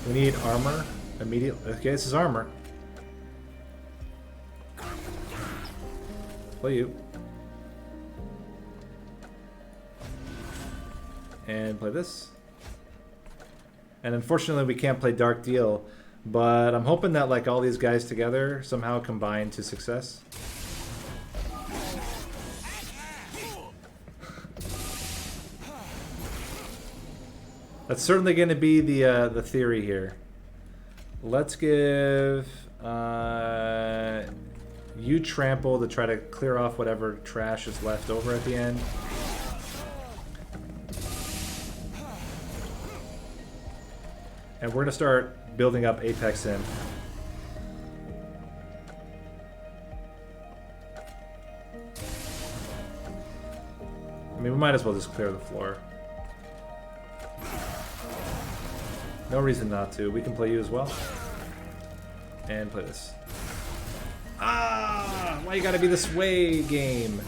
We need armor immediately. Okay, this is armor. Play you. And play this. And unfortunately we can't play Dark Deal. But I'm hoping that like all these guys together somehow combine to success. That's certainly going to be the theory here. Let's give you trample to try to clear off whatever trash is left over at the end. And we're going to start building up Apex Imp. I mean, we might as well just clear the floor. No reason not to. We can play you as well. And play this. Ah! Why you gotta be this way, game?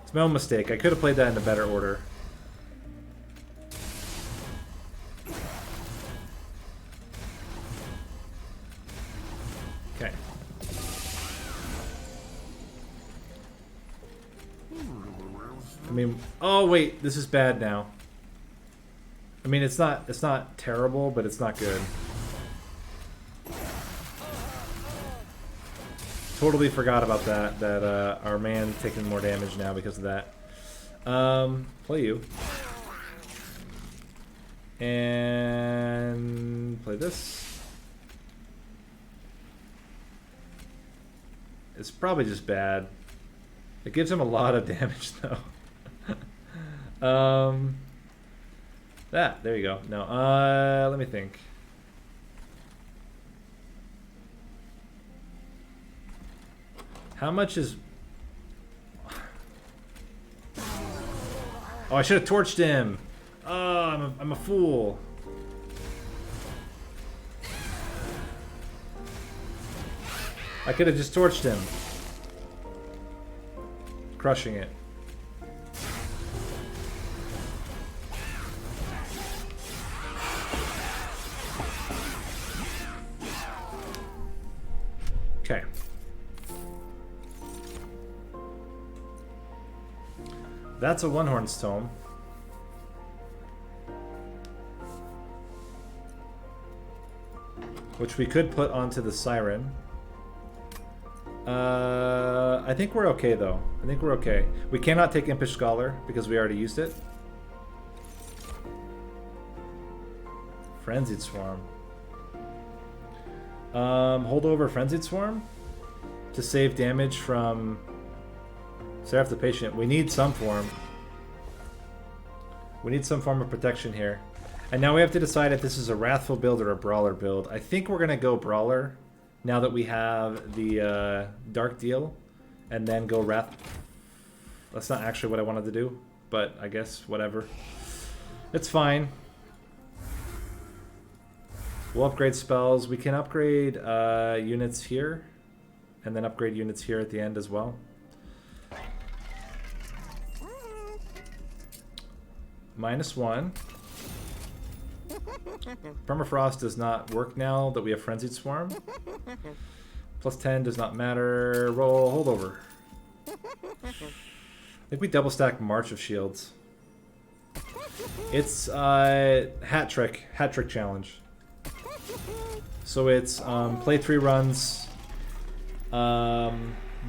It's my own mistake. I could have played that in a better order. I mean, oh wait, this is bad now. I mean, it's not terrible, but it's not good. Totally forgot about that. That our man taking more damage now because of that. Play you. And play this. It's probably just bad. It gives him a lot of damage though. There you go. No, let me think. How much is... Oh, I should have torched him. Oh, I'm a fool. I could have just torched him. Crushing it. Okay. That's a one-horn's tome. Which we could put onto the siren. I think we're okay though. I think we're okay. We cannot take Impish Scholar because we already used it. Frenzied Swarm. Hold over Frenzied Swarm to save damage from Seraph the Patient. We need some form. We need some form of protection here. And now we have to decide if this is a Wrathful build or a Brawler build. I think we're going to go Brawler now that we have the Dark Deal. And then go Wrath... That's not actually what I wanted to do. But I guess, whatever. It's fine. We'll upgrade spells. We can upgrade units here. And then upgrade units here at the end as well. -1. Permafrost does not work now that we have Frenzied Swarm. +10 does not matter. Roll holdover. I think we double stack March of Shields. It's hat trick challenge. So it's play 3 runs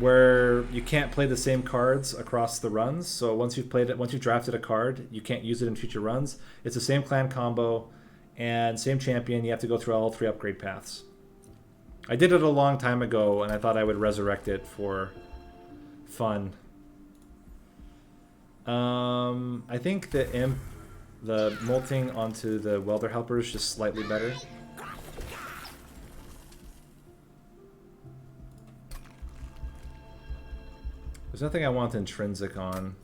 where you can't play the same cards across the runs. So once you've played it, once you've drafted a card, you can't use it in future runs. It's the same clan combo and same champion. You have to go through all 3 upgrade paths. I did it a long time ago, and I thought I would resurrect it for fun. I think the molting onto the welder helper is just slightly better. There's nothing I want intrinsic on.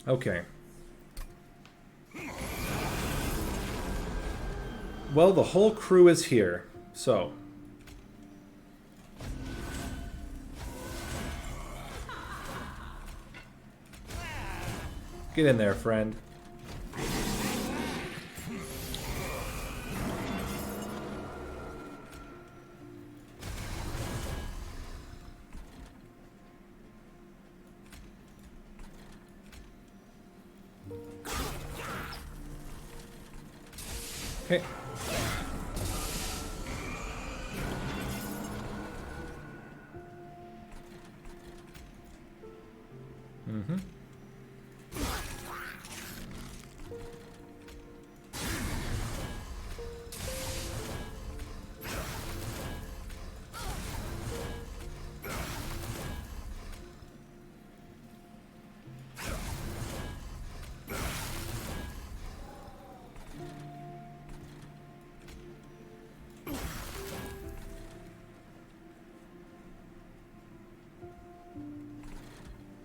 Okay. Well, the whole crew is here, so... Get in there, friend. Okay. Mm-hmm.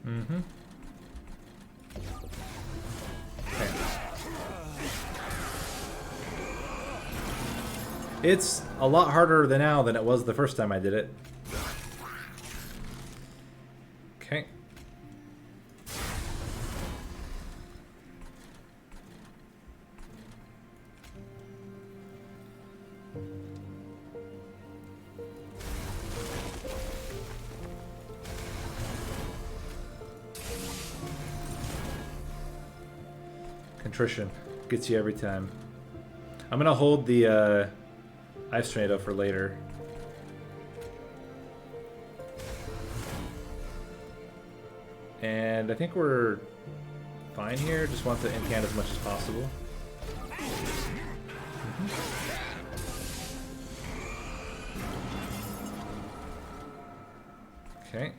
Mm-hmm. Okay. It's a lot harder now than it was the first time I did it. Okay. Contrition gets you every time. I'm gonna hold the Ice Tornado for later. And I think we're fine here. Just want to incant as much as possible. Okay.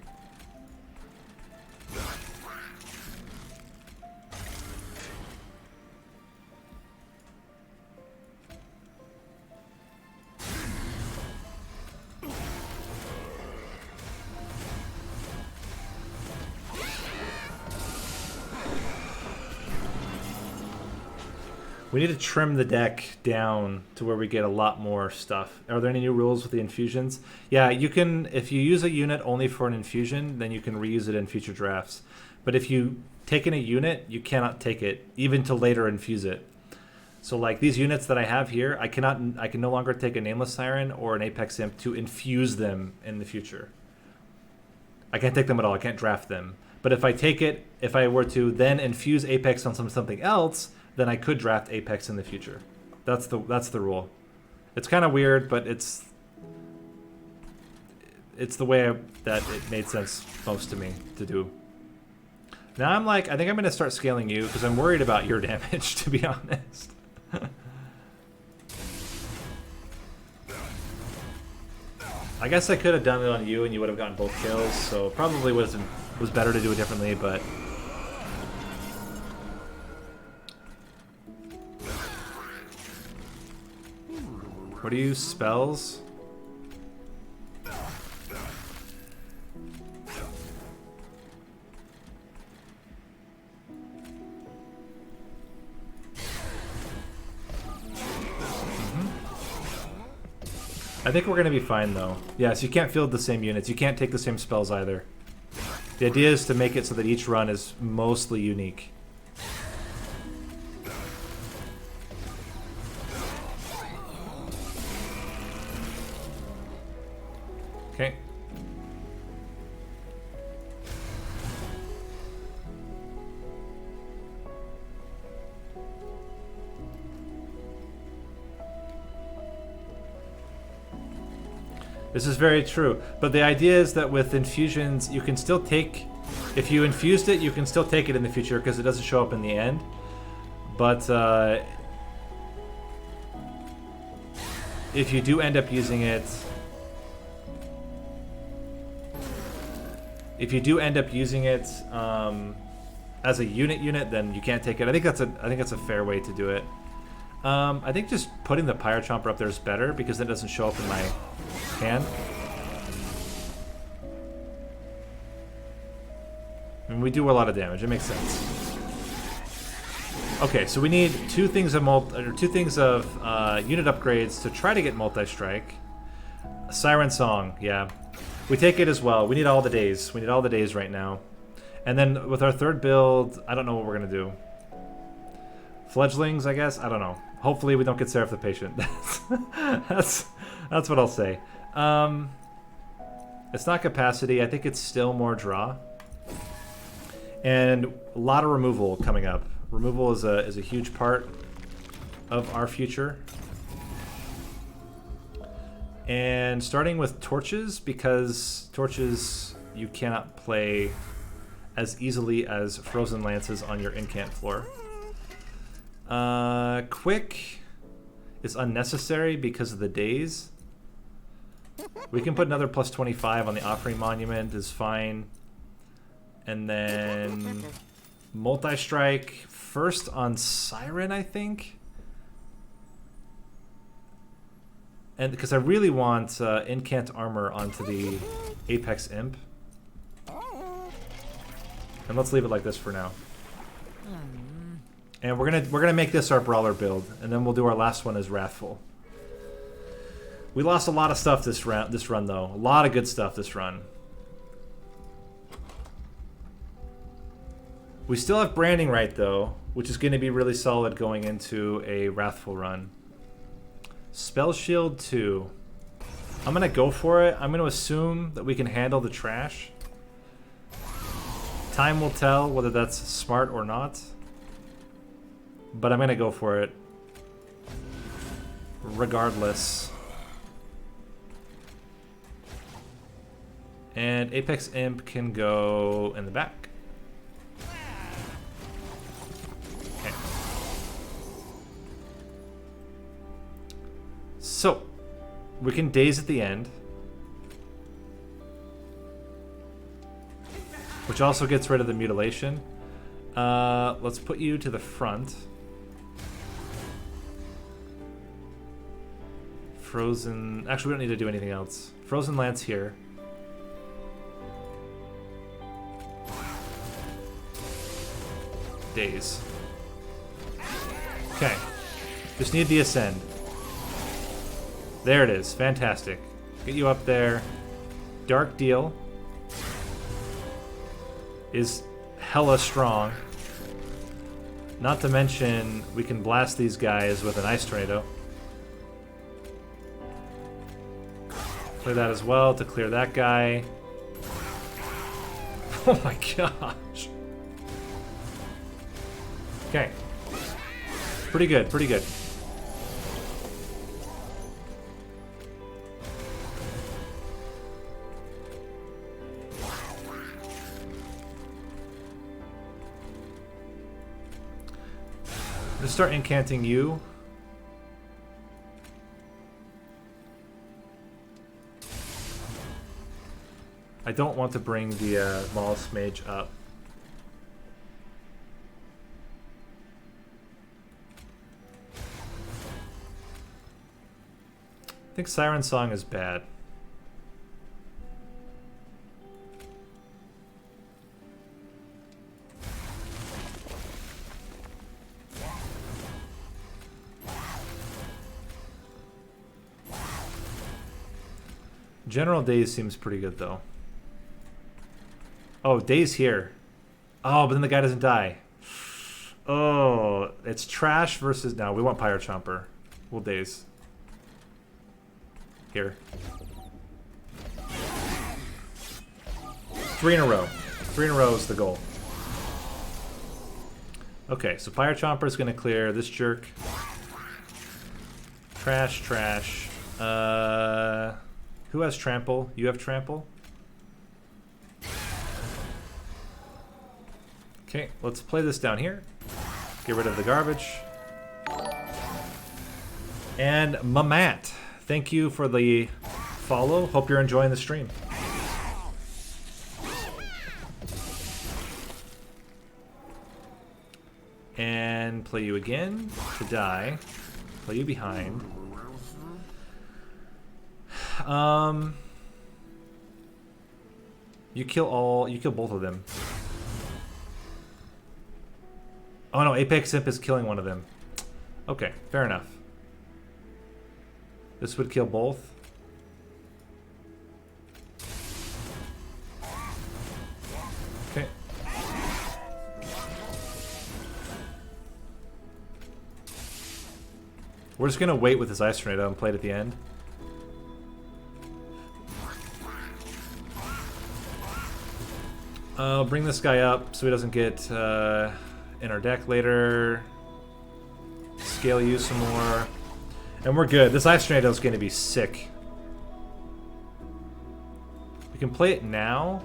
We need to trim the deck down to where we get a lot more stuff. Are there any new rules with the infusions? Yeah, you can, if you use a unit only for an infusion, then you can reuse it in future drafts. But if you take in a unit, you cannot take it, even to later infuse it. So like these units that I have here, I can no longer take a Nameless Siren or an Apex Imp to infuse them in the future. I can't take them at all, I can't draft them. But if I take it, if I were to then infuse Apex on something else, then I could draft Apex in the future. That's the rule. It's kind of weird, but it's the way that it made sense most to me to do. Now I'm like, I think I'm going to start scaling you because I'm worried about your damage, to be honest. I guess I could have done it on you and you would have gotten both kills, so probably was better to do it differently, but what do you use? Spells? I think we're going to be fine, though. Yes, you can't field the same units. You can't take the same spells either. The idea is to make it so that each run is mostly unique. Okay. This is very true, but the idea is that with infusions, you can still take, if you infused it, you can still take it in the future because it doesn't show up in the end. But if you do end up using it, as a unit, then you can't take it. I think that's a fair way to do it. I think just putting the Pyre Chomper up there is better because that doesn't show up in my hand. I mean, we do a lot of damage. It makes sense. Okay, so we need two things of unit upgrades to try to get multi-strike. Siren Song, yeah. We take it as well. We need all the days. We need all the days right now. And then with our third build, I don't know what we're gonna do. Fledglings, I guess? I don't know. Hopefully we don't get Seraph the Patient. That's what I'll say. It's not capacity. I think it's still more draw. And a lot of removal coming up. Removal is a huge part of our future. And starting with torches, because torches you cannot play as easily as Frozen Lances on your incant floor. Quick is unnecessary because of the days. We can put another plus 25 on the Offering Monument is fine. And then multi-strike first on Siren, I think. And because I really want incant armor onto the Apex Imp. And let's leave it like this for now. And we're gonna make this our brawler build, and then we'll do our last one as Wrathful. We lost a lot of stuff this run though. A lot of good stuff this run. We still have Branding Right though, which is gonna be really solid going into a Wrathful run. Spell Shield 2. I'm gonna go for it. I'm gonna assume that we can handle the trash. Time will tell whether that's smart or not. but I'm gonna go for it regardless. And Apex Imp can go in the back. Okay. So, we can daze at the end. Which also gets rid of the mutilation. Let's put you to the front. Frozen... Actually, we don't need to do anything else. Frozen Lance here. Daze. Okay. Just need the Ascend. There it is. Fantastic. Get you up there. Dark Deal is hella strong. Not to mention, we can blast these guys with an Ice Tornado. Play that as well to clear that guy. Oh my gosh. Okay. Pretty good, pretty good. Let's start incanting you. I don't want to bring the Mollusk Mage up. I think Siren Song is bad. General Daze seems pretty good though. Oh, Daze here. Oh, but then the guy doesn't die. Oh, it's trash versus... No, we want Pyro Chomper. We'll Daze. Here. 3 in a row. 3 in a row is the goal. Okay, so Pyro Chomper is going to clear this jerk. Trash, trash. Who has Trample? You have Trample? Okay, let's play this down here. Get rid of the garbage. And Mamat, thank you for the follow. Hope you're enjoying the stream. And play you again to die. Play you behind. You kill both of them. Oh no, Apex Imp is killing one of them. Okay, fair enough. This would kill both. Okay. We're just gonna wait with this Ice Tornado and play it at the end. Bring this guy up so he doesn't get in our deck later. Scale you some more. And we're good. This Ice Tornado is going to be sick. We can play it now.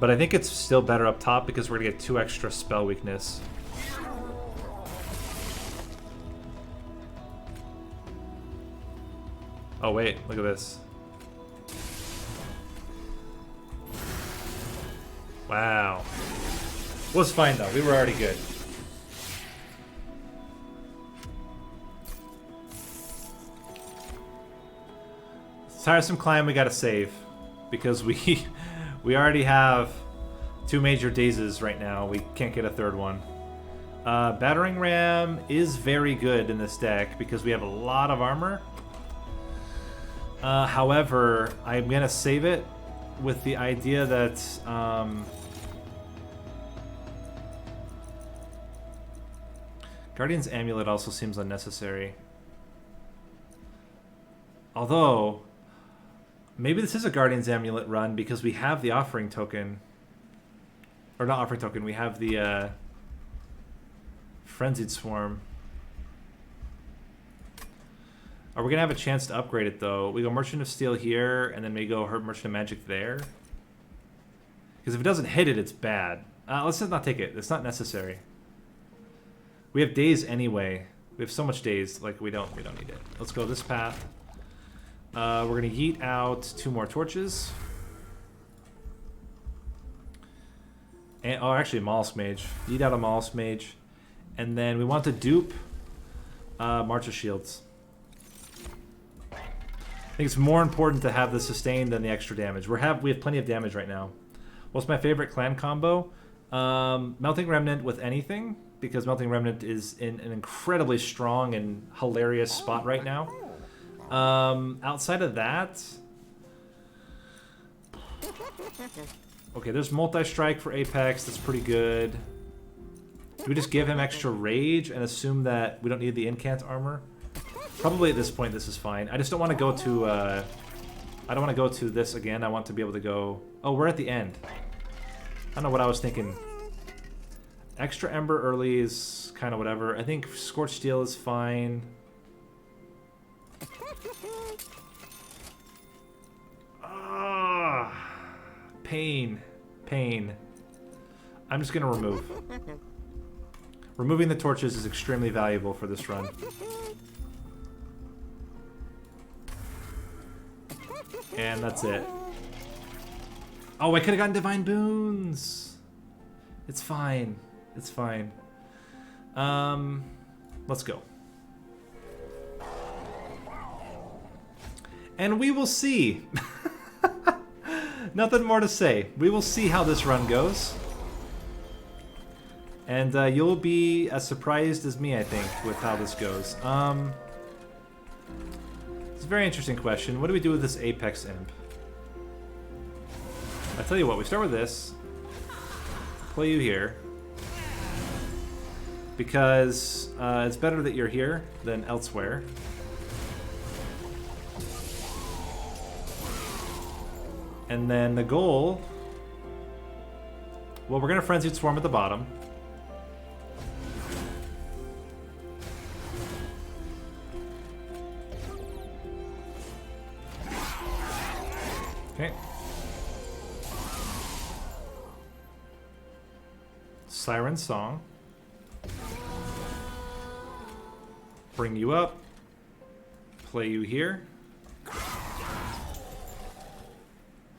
But I think it's still better up top because we're going to get 2 extra spell weakness. Oh wait, look at this. Wow. Was fine though, we were already good. Tiresome Climb we gotta save. Because we already have 2 major dazes right now. We can't get a 3rd one. Battering Ram is very good in this deck because we have a lot of armor. However, I'm gonna save it with the idea that Guardian's Amulet also seems unnecessary. Although, Maybe this is a Guardian's Amulet run because we have the offering token. Or not offering token, we have the Frenzied Swarm. Are we going to have a chance to upgrade it, though? We go Merchant of Steel here, and then we go Merchant of Magic there. Because if it doesn't hit it, it's bad. Let's just not take it. It's not necessary. We have days anyway. We have so much days. Like, we don't need it. Let's go this path. We're going to yeet out 2 more torches. And, oh, actually, Mollusk Mage. Yeet out a Mollusk Mage. And then we want to dupe March of Shields. I think it's more important to have the sustain than the extra damage. We have plenty of damage right now. What's my favorite clan combo? Melting Remnant with anything, because Melting Remnant is in an incredibly strong and hilarious spot right now. Outside of that... Okay, there's Multi-Strike for Apex. That's pretty good. Do we just give him extra Rage and assume that we don't need the Incant armor? Probably at this point this is fine. I just don't want to go to... I don't want to go to this again. I want to be able to go... Oh, we're at the end. I don't know what I was thinking. Extra Ember early is kind of whatever. I think Scorched Steel is fine. Ah, pain. Pain. I'm just going to remove. Removing the torches is extremely valuable for this run. And that's it. Oh, I could have gotten Divine Boons. It's fine. It's fine. Let's go. And we will see. Nothing more to say. We will see how this run goes. And you'll be as surprised as me, I think, with how this goes. It's a very interesting question. What do we do with this Apex Imp? I tell you what, we start with this. Play you here. Because it's better that you're here than elsewhere. And then the goal... Well, we're going to Frenzied Swarm at the bottom. Okay. Siren Song. Bring you up. Play you here.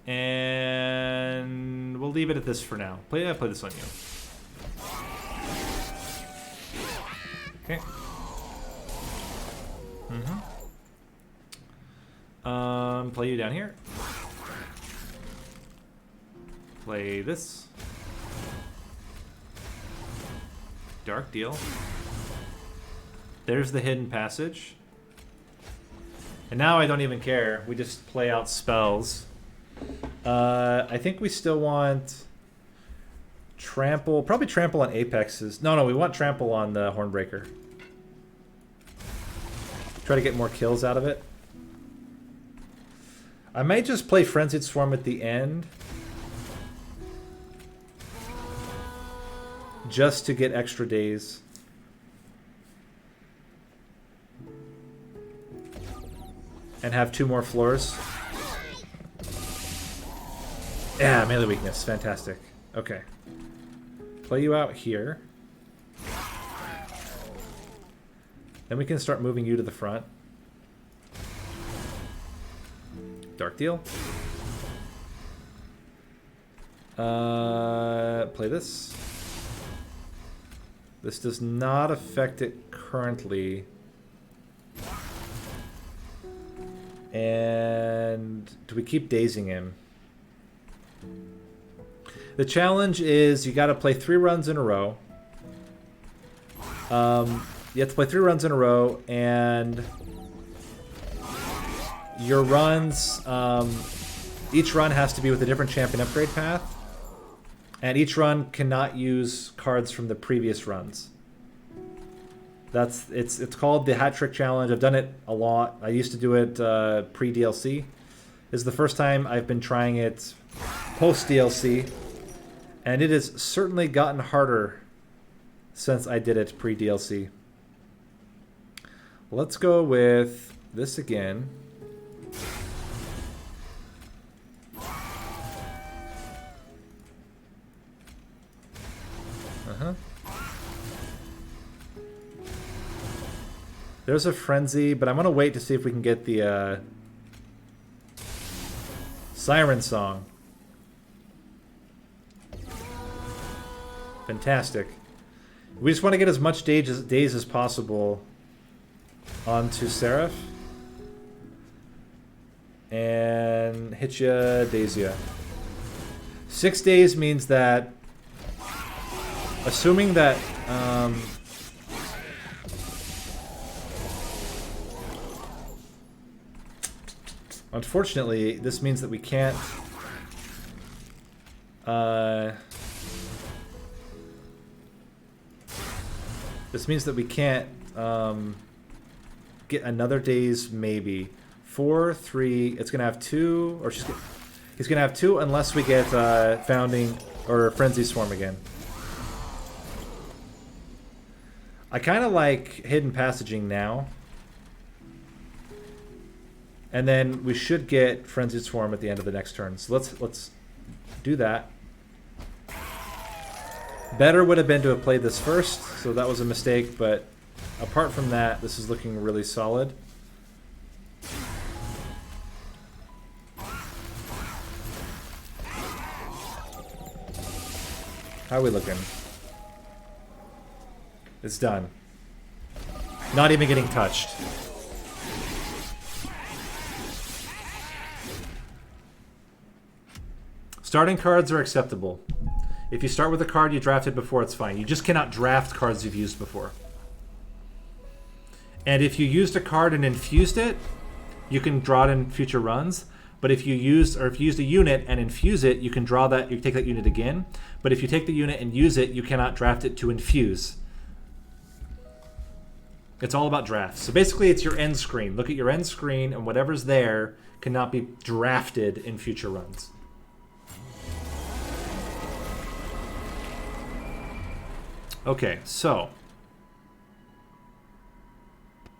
And we'll leave it at this for now. Play this on you. Okay. Play you down here. Play this. Dark Deal. There's the hidden passage. And now I don't even care. We just play out spells. I think we still want Trample. Probably Trample on Apexes. No, we want Trample on the Hornbreaker. Try to get more kills out of it. I might just play Frenzied Swarm at the end. Just to get extra days. And have 2 more floors. Yeah, melee weakness. Fantastic. Okay. Play you out here. Then we can start moving you to the front. Dark Deal. Play this. This does not affect it currently. And do we keep dazing him? The challenge is you got to play 3 runs in a row. You have to play 3 runs in a row, and your runs, each run has to be with a different champion upgrade path, and each run cannot use cards from the previous runs. It's called the Hat Trick Challenge. I've done it a lot. I used to do it pre-DLC. This is the first time I've been trying it post DLC, and it has certainly gotten harder since I did it pre DLC. Let's go with this again. There's a frenzy, but I'm gonna wait to see if we can get the siren song. Fantastic. We just want to get as much days as possible onto Seraph. And hit ya, Dazia. 6 days means that, assuming that unfortunately, this means that we can't get another day's maybe. 4, 3, it's gonna have 2, or he's gonna have 2 unless we get Founding or Frenzy Swarm again. I kind of like Hidden Passaging now. And then we should get Frenzied Swarm at the end of the next turn. So let's do that. Better would have been to have played this first, so that was a mistake, but apart from that, this is looking really solid. How are we looking? It's done. Not even getting touched. Starting cards are acceptable. If you start with a card you drafted before, it's fine. You just cannot draft cards you've used before. And if you used a card and infused it, you can draw it in future runs. But if you used a unit and infuse it, you can draw that, you take that unit again. But if you take the unit and use it, you cannot draft it to infuse. It's all about drafts. So basically it's your end screen. Look at your end screen, and whatever's there cannot be drafted in future runs. Okay, so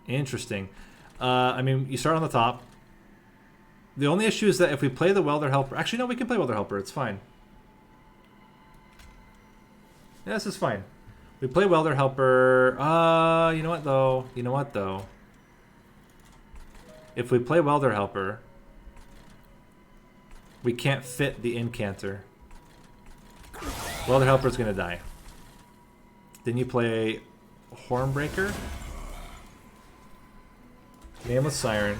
interesting. I mean, you start on the top. The only issue is that if we play the Welder Helper... Actually, no, we can play Welder Helper. It's fine. Yeah, this is fine. We play Welder Helper... you know what, though? You know what, though? If we play Welder Helper, we can't fit the Incanter. Welder Helper's going to die. Then you play Hornbreaker. Nameless Siren.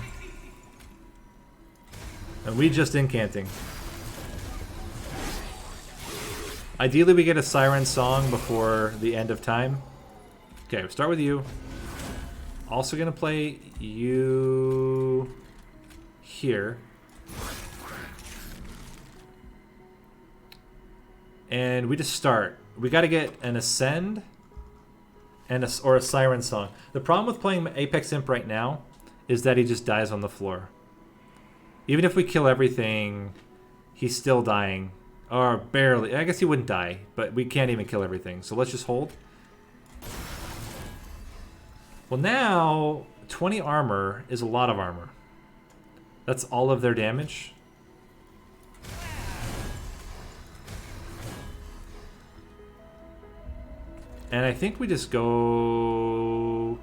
And we just incanting. Ideally we get a Siren Song before the end of time. Okay, we'll start with you. Also gonna play you here. And we just start. We gotta get an Ascend and or a Siren Song. The problem with playing Apex Imp right now is that he just dies on the floor. Even if we kill everything, he's still dying. Or barely. I guess he wouldn't die, but we can't even kill everything. So let's just hold. Well, now 20 armor is a lot of armor. That's all of their damage. And I think we just go...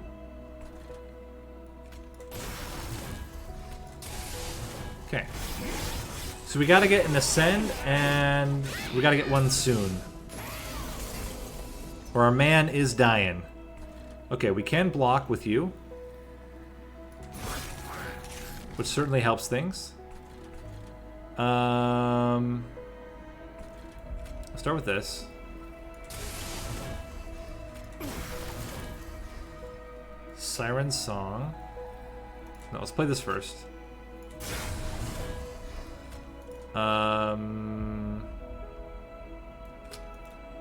Okay. So we gotta get an Ascend, and we gotta get one soon. Or our man is dying. Okay, we can block with you, which certainly helps things. I'll start with this. Siren Song. No, let's play this first.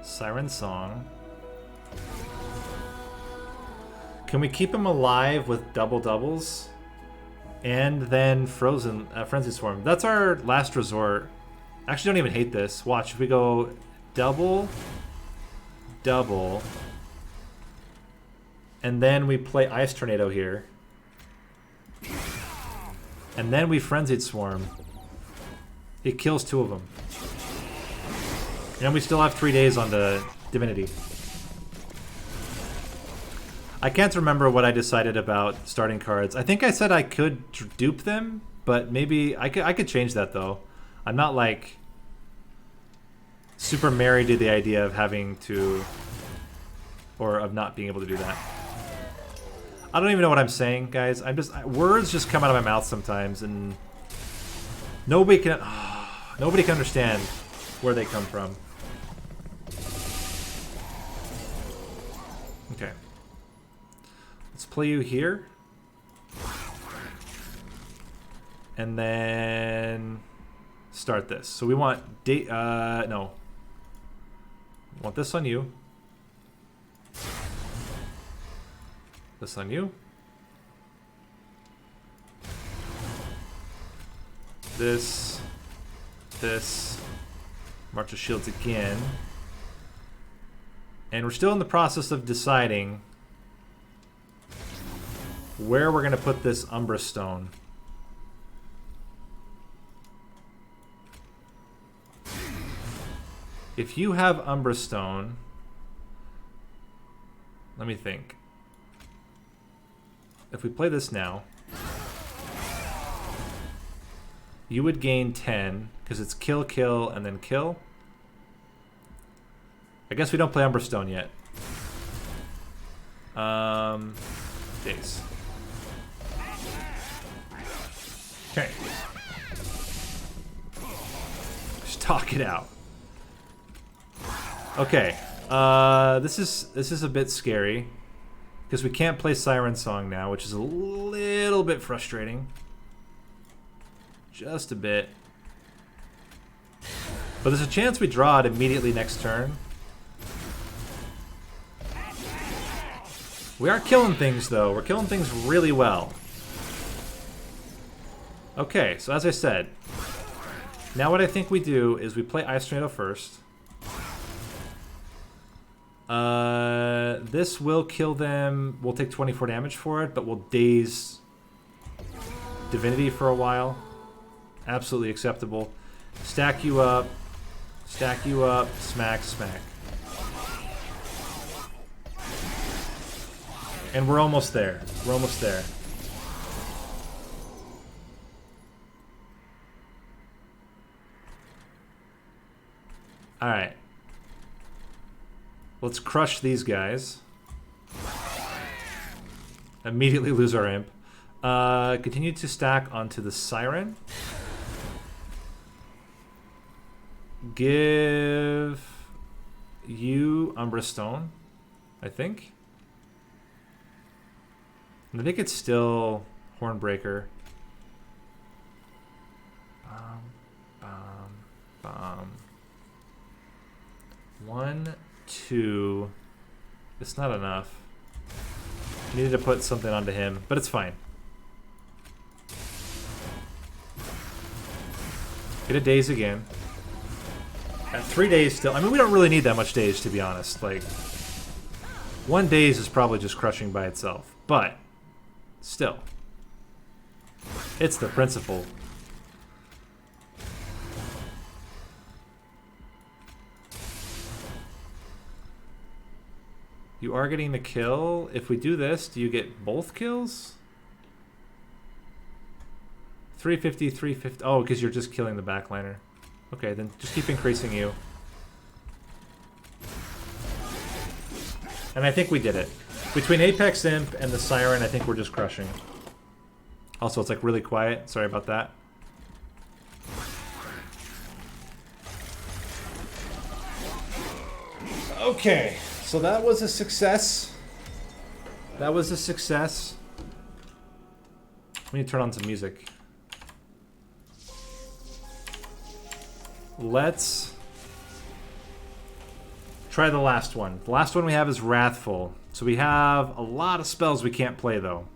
Siren Song. Can we keep him alive with double doubles? And then Frozen Frenzy Swarm. That's our last resort. Actually, don't even hate this. Watch, if we go double, double, and then we play Ice Tornado here, and then we Frenzied Swarm, it kills 2 of them. And we still have 3 days on the Divinity. I can't remember what I decided about starting cards. I think I said I could dupe them, but maybe I could change that though. I'm not like super married to the idea of having to, or of not being able to do that. I don't even know what I'm saying, guys. Words just come out of my mouth sometimes, and nobody can understand where they come from. Okay. Let's play you here. And then start this. So we want no. We want this on you. This on you. This. March of Shields again. And we're still in the process of deciding where we're going to put this Umbra Stone. If you have Umbra Stone, let me think. If we play this now, you would gain 10 because it's kill, kill, and then kill. I guess we don't play Umbra Stone yet. Days. Okay. Just talk it out. Okay. This is a bit scary because we can't play Siren Song now, which is a little bit frustrating. Just a bit. But there's a chance we draw it immediately next turn. We are killing things, though. We're killing things really well. Okay, so as I said, now what I think we do is we play Ice Tornado first. This will kill them. We'll take 24 damage for it, but we'll daze Divinity for a while. Absolutely acceptable. Stack you up, smack, smack. And we're almost there. We're almost there. Alright. Let's crush these guys. Immediately lose our imp. Continue to stack onto the Siren. Give you Umbra Stone, I think. I think it's still Hornbreaker. 1, 2. It's not enough. Needed to put something onto him, but it's fine. Get a daze again. At 3 days still. I mean, we don't really need that much daze, to be honest. Like, 1 daze is probably just crushing by itself, but still, it's the principle. You are getting the kill. If we do this, do you get both kills? 350, 350. Oh, because you're just killing the backliner. Okay, then just keep increasing you. And I think we did it. Between Apex Imp and the Siren, I think we're just crushing. Also, it's like really quiet. Sorry about that. Okay, so that was a success. That was a success. We need to turn on some music. Let's try the last one. The last one we have is Wrathful. So we have a lot of spells we can't play, though.